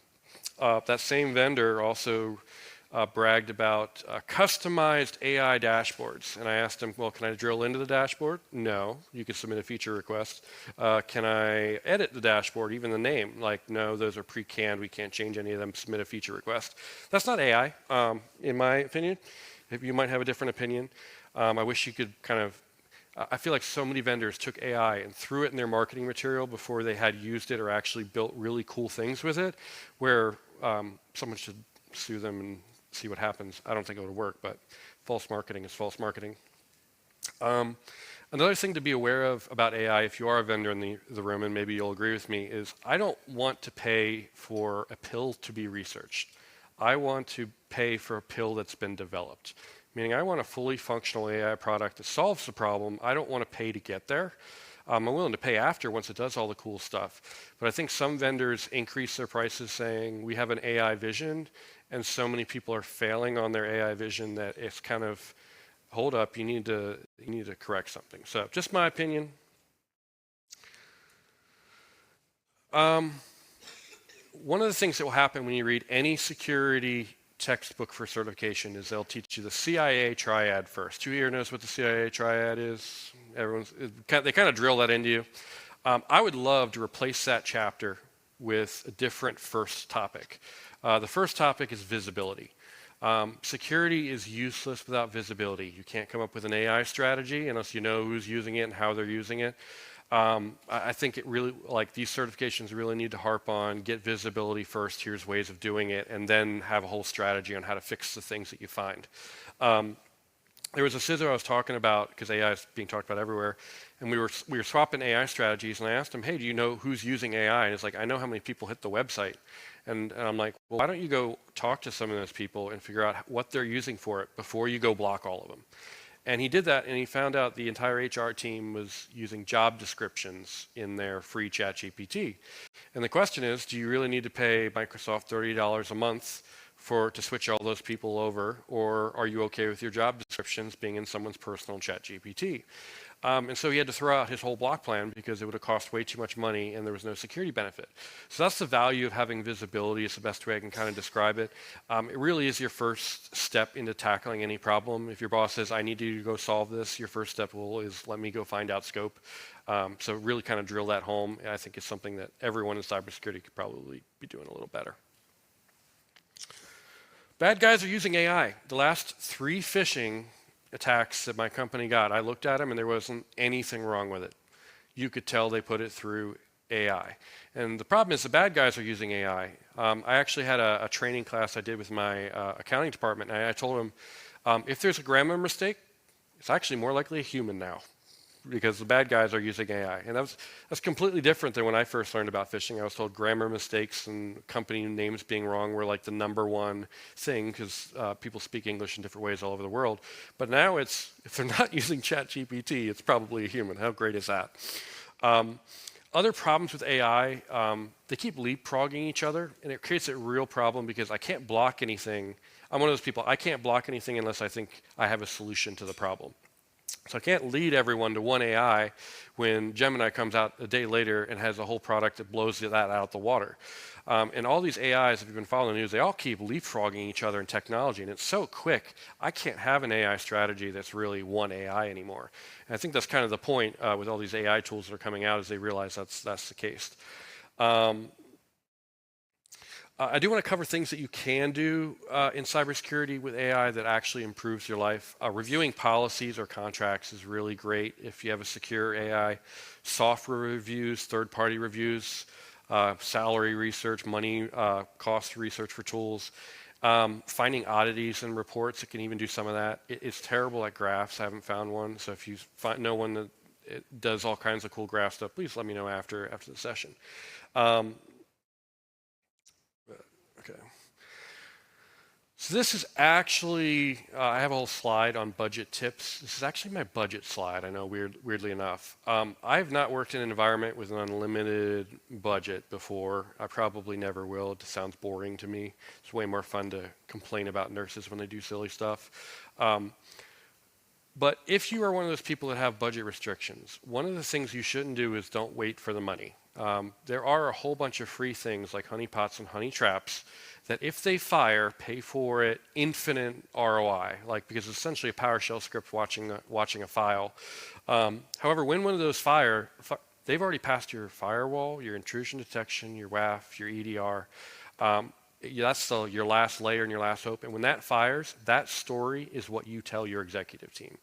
That same vendor also bragged about customized AI dashboards, and I asked him, well, can I drill into the dashboard? No, you can submit a feature request. Can I edit the dashboard, even the name? Like, no, those are pre-canned, we can't change any of them, submit a feature request. That's not AI, in my opinion. You might have a different opinion. I wish you could kind of, I feel like so many vendors took AI and threw it in their marketing material before they had used it or actually built really cool things with it, where someone should sue them and see what happens. I don't think it would work, but false marketing is false marketing. Another thing to be aware of about AI, if you are a vendor in the room, and maybe you'll agree with me, is I don't want to pay for a pill to be researched. I want to pay for a pill that's been developed. Meaning I want a fully functional AI product that solves the problem. I don't want to pay to get there. I'm willing to pay after once it does all the cool stuff. But I think some vendors increase their prices saying we have an AI vision, and so many people are failing on their AI vision that it's kind of, hold up, you need to correct something. So just my opinion. One of the things that will happen when you read any security textbook for certification is they'll teach you the CIA triad first. Who here knows what the CIA triad is? They kind of drill that into you. I would love to replace that chapter with a different first topic. The first topic is visibility. Security is useless without visibility. You can't come up with an AI strategy unless you know who's using it and how they're using it. I think it really, like these certifications really need to harp on get visibility first, here's ways of doing it, and then have a whole strategy on how to fix the things that you find. There was a CISO I was talking about, because AI is being talked about everywhere, and we were swapping AI strategies, and I asked him, hey, do you know who's using AI? And it's like, I know how many people hit the website. And I'm like, well, why don't you go talk to some of those people and figure out what they're using for it before you go block all of them? And he did that, and he found out the entire HR team was using job descriptions in their free ChatGPT. And the question is, do you really need to pay Microsoft $30 a month to switch all those people over, or are you okay with your job descriptions being in someone's personal ChatGPT? And so he had to throw out his whole block plan because it would have cost way too much money and there was no security benefit. So that's the value of having visibility. It's the best way I can kind of describe it. It really is your first step into tackling any problem. If your boss says, I need you to go solve this, your first step is let me go find out scope. So really kind of drill that home. I think it's something that everyone in cybersecurity could probably be doing a little better. Bad guys are using AI. The last 3 phishing attacks that my company got, I looked at them and there wasn't anything wrong with it. You could tell they put it through AI. And the problem is the bad guys are using AI. I actually had a training class I did with my accounting department, and I told them, if there's a grammar mistake, it's actually more likely a human now, because the bad guys are using AI. And that's completely different than when I first learned about phishing. I was told grammar mistakes and company names being wrong were like the #1 thing, because people speak English in different ways all over the world. But now if they're not using ChatGPT, it's probably a human. How great is that? Other problems with AI, they keep leapfrogging each other, and it creates a real problem because I can't block anything. I'm one of those people, I can't block anything unless I think I have a solution to the problem. So I can't lead everyone to one AI when Gemini comes out a day later and has a whole product that blows that out the water. And all these AIs, if you've been following the news, they all keep leapfrogging each other in technology, and it's so quick. I can't have an AI strategy that's really one AI anymore. And I think that's kind of the point with all these AI tools that are coming out, is they realize that's the case. I do want to cover things that you can do in cybersecurity with AI that actually improves your life. Reviewing policies or contracts is really great if you have a secure AI. Software reviews, third-party reviews, salary research, money cost research for tools. Finding oddities in reports, it can even do some of that. It's terrible at graphs. I haven't found one. So if you know one that does all kinds of cool graph stuff, please let me know after the session. Okay. So this is actually, I have a whole slide on budget tips. This is actually my budget slide, I know, weirdly enough. I have not worked in an environment with an unlimited budget before. I probably never will. It sounds boring to me. It's way more fun to complain about nurses when they do silly stuff. But if you are one of those people that have budget restrictions, one of the things you shouldn't do is don't wait for the money. There are a whole bunch of free things like honeypots and honey traps that if they fire, pay for it, infinite ROI, because it's essentially a PowerShell script watching a file. However, when one of those fire, they've already passed your firewall, your intrusion detection, your WAF, your EDR. That's your last layer and your last hope. And when that fires, that story is what you tell your executive team.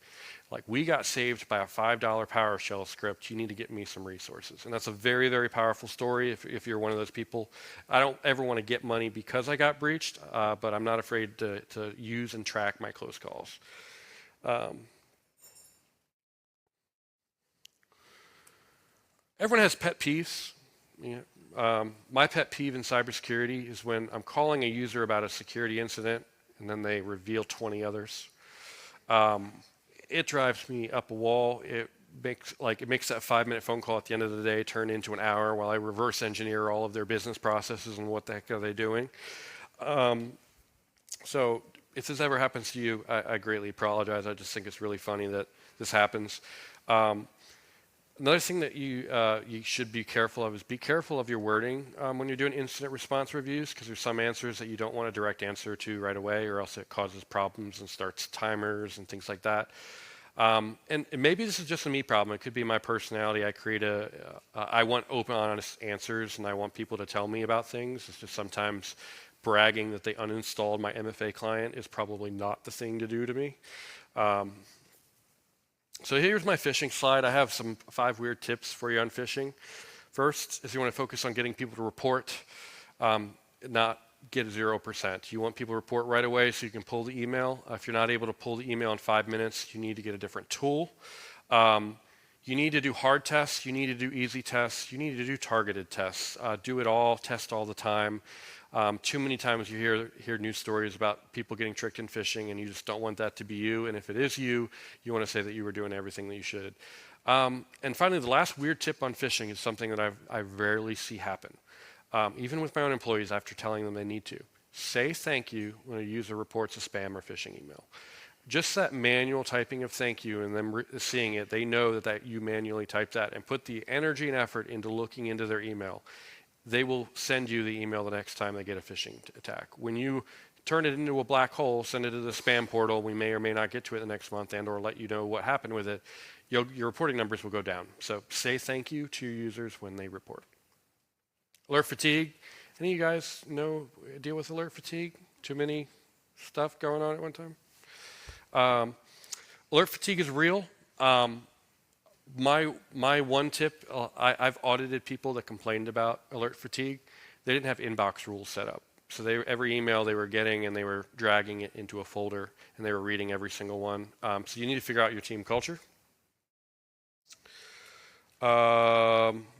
Like, we got saved by a $5 PowerShell script. You need to get me some resources. And that's a very, very powerful story if you're one of those people. I don't ever want to get money because I got breached, but I'm not afraid to use and track my close calls. Everyone has pet peeves. My pet peeve in cybersecurity is when I'm calling a user about a security incident and then they reveal 20 others. It drives me up a wall. It makes that 5-minute phone call at the end of the day turn into an hour while I reverse engineer all of their business processes and what the heck are they doing. So if this ever happens to you, I greatly apologize. I just think it's really funny that this happens. Another thing that you should be careful of is be careful of your wording when you're doing incident response reviews, because there's some answers that you don't want a direct answer to right away, or else it causes problems and starts timers and things like that. And maybe this is just a me problem. It could be my personality. I want open, honest answers, and I want people to tell me about things. It's just sometimes bragging that they uninstalled my MFA client is probably not the thing to do to me. So here's my phishing slide. I have 5 weird tips for you on phishing. First is you want to focus on getting people to report, not get 0%. You want people to report right away so you can pull the email. If you're not able to pull the email in 5 minutes, you need to get a different tool. You need to do hard tests. You need to do easy tests. You need to do targeted tests. Do it all. Test all the time. Too many times you hear news stories about people getting tricked in phishing, and you just don't want that to be you. And if it is you, you want to say that you were doing everything that you should. And finally, the last weird tip on phishing is something that I rarely see happen. Even with my own employees, after telling them they need to. Say thank you when a user reports a spam or phishing email. Just that manual typing of thank you and them seeing it, they know that you manually typed that, and put the energy and effort into looking into their email. They will send you the email the next time they get a phishing attack. When you turn it into a black hole, send it to the spam portal, we may or may not get to it the next month and or let you know what happened with it, your reporting numbers will go down. So say thank you to your users when they report. Alert fatigue. Any of you guys deal with alert fatigue? Too many stuff going on at one time? Alert fatigue is real. My one tip, I've audited people that complained about alert fatigue. They didn't have inbox rules set up. So every email they were getting, and they were dragging it into a folder, and they were reading every single one. So you need to figure out your team culture.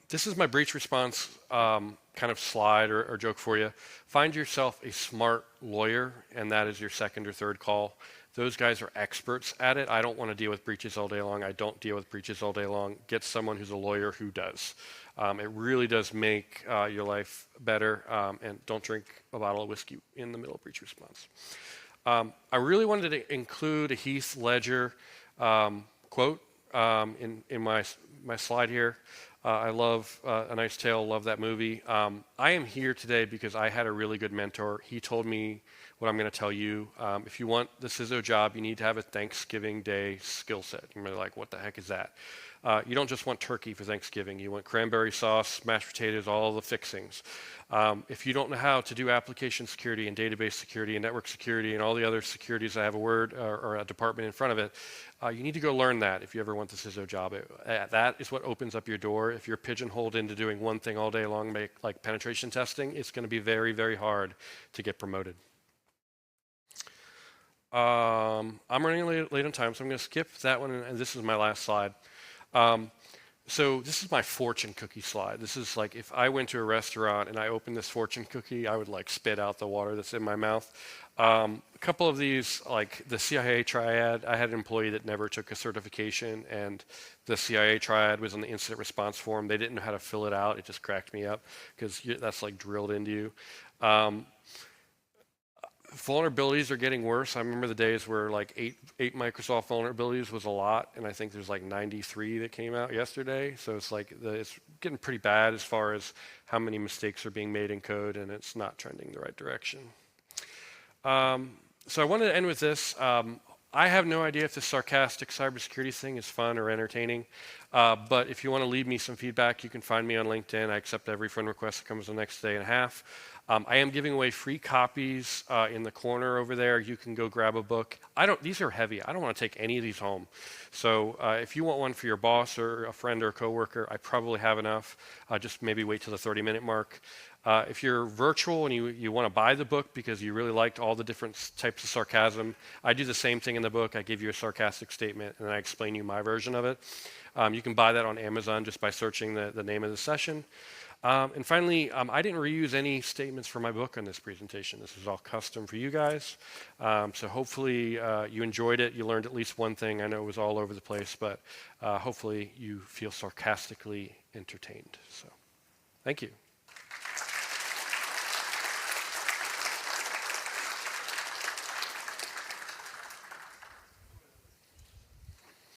This is my breach response kind of slide or joke for you. Find yourself a smart lawyer, and that is your second or third call. Those guys are experts at it. I don't want to deal with breaches all day long. I don't deal with breaches all day long. Get someone who's a lawyer who does. It really does make your life better, and don't drink a bottle of whiskey in the middle of breach response. I really wanted to include a Heath Ledger quote in my slide here. I love A Knight's Tale, love that movie. I am here today because I had a really good mentor. He told me what I'm going to tell you. If you want the CISO job, you need to have a Thanksgiving Day skill set. You're like, what the heck is that? You don't just want turkey for Thanksgiving. You want cranberry sauce, mashed potatoes, all the fixings. If you don't know how to do application security and database security and network security and all the other securities that have a word or a department in front of it, you need to go learn that if you ever want the CISO job. That is what opens up your door. If you're pigeonholed into doing one thing all day long, like penetration testing, it's going to be very, very hard to get promoted. I'm running late on time, so I'm going to skip that one, and this is my last slide. So this is my fortune cookie slide. This is like if I went to a restaurant and I opened this fortune cookie, I would like spit out the water that's in my mouth. A couple of these, like the CIA triad, I had an employee that never took a certification, and the CIA triad was on the incident response form. They didn't know how to fill it out. It just cracked me up because that's like drilled into you. Vulnerabilities are getting worse. I remember the days where like eight Microsoft vulnerabilities was a lot, and I think there's like 93 that came out yesterday. So it's like it's getting pretty bad as far as how many mistakes are being made in code, and it's not trending the right direction. So I wanted to end with this. I have no idea if this sarcastic cybersecurity thing is fun or entertaining, but if you want to leave me some feedback, you can find me on LinkedIn. I accept every friend request that comes the next day and a half. I am giving away free copies in the corner over there. You can go grab a book. These are heavy. I don't want to take any of these home. So if you want one for your boss or a friend or a coworker, I probably have enough. Just maybe wait till the 30-minute mark. If you're virtual and you want to buy the book because you really liked all the different types of sarcasm, I do the same thing in the book. I give you a sarcastic statement and I explain you my version of it. You can buy that on Amazon just by searching the name of the session. And finally, I didn't reuse any statements from my book on this presentation. This is all custom for you guys. So hopefully you enjoyed it. You learned at least one thing. I know it was all over the place, but hopefully you feel sarcastically entertained. So thank you.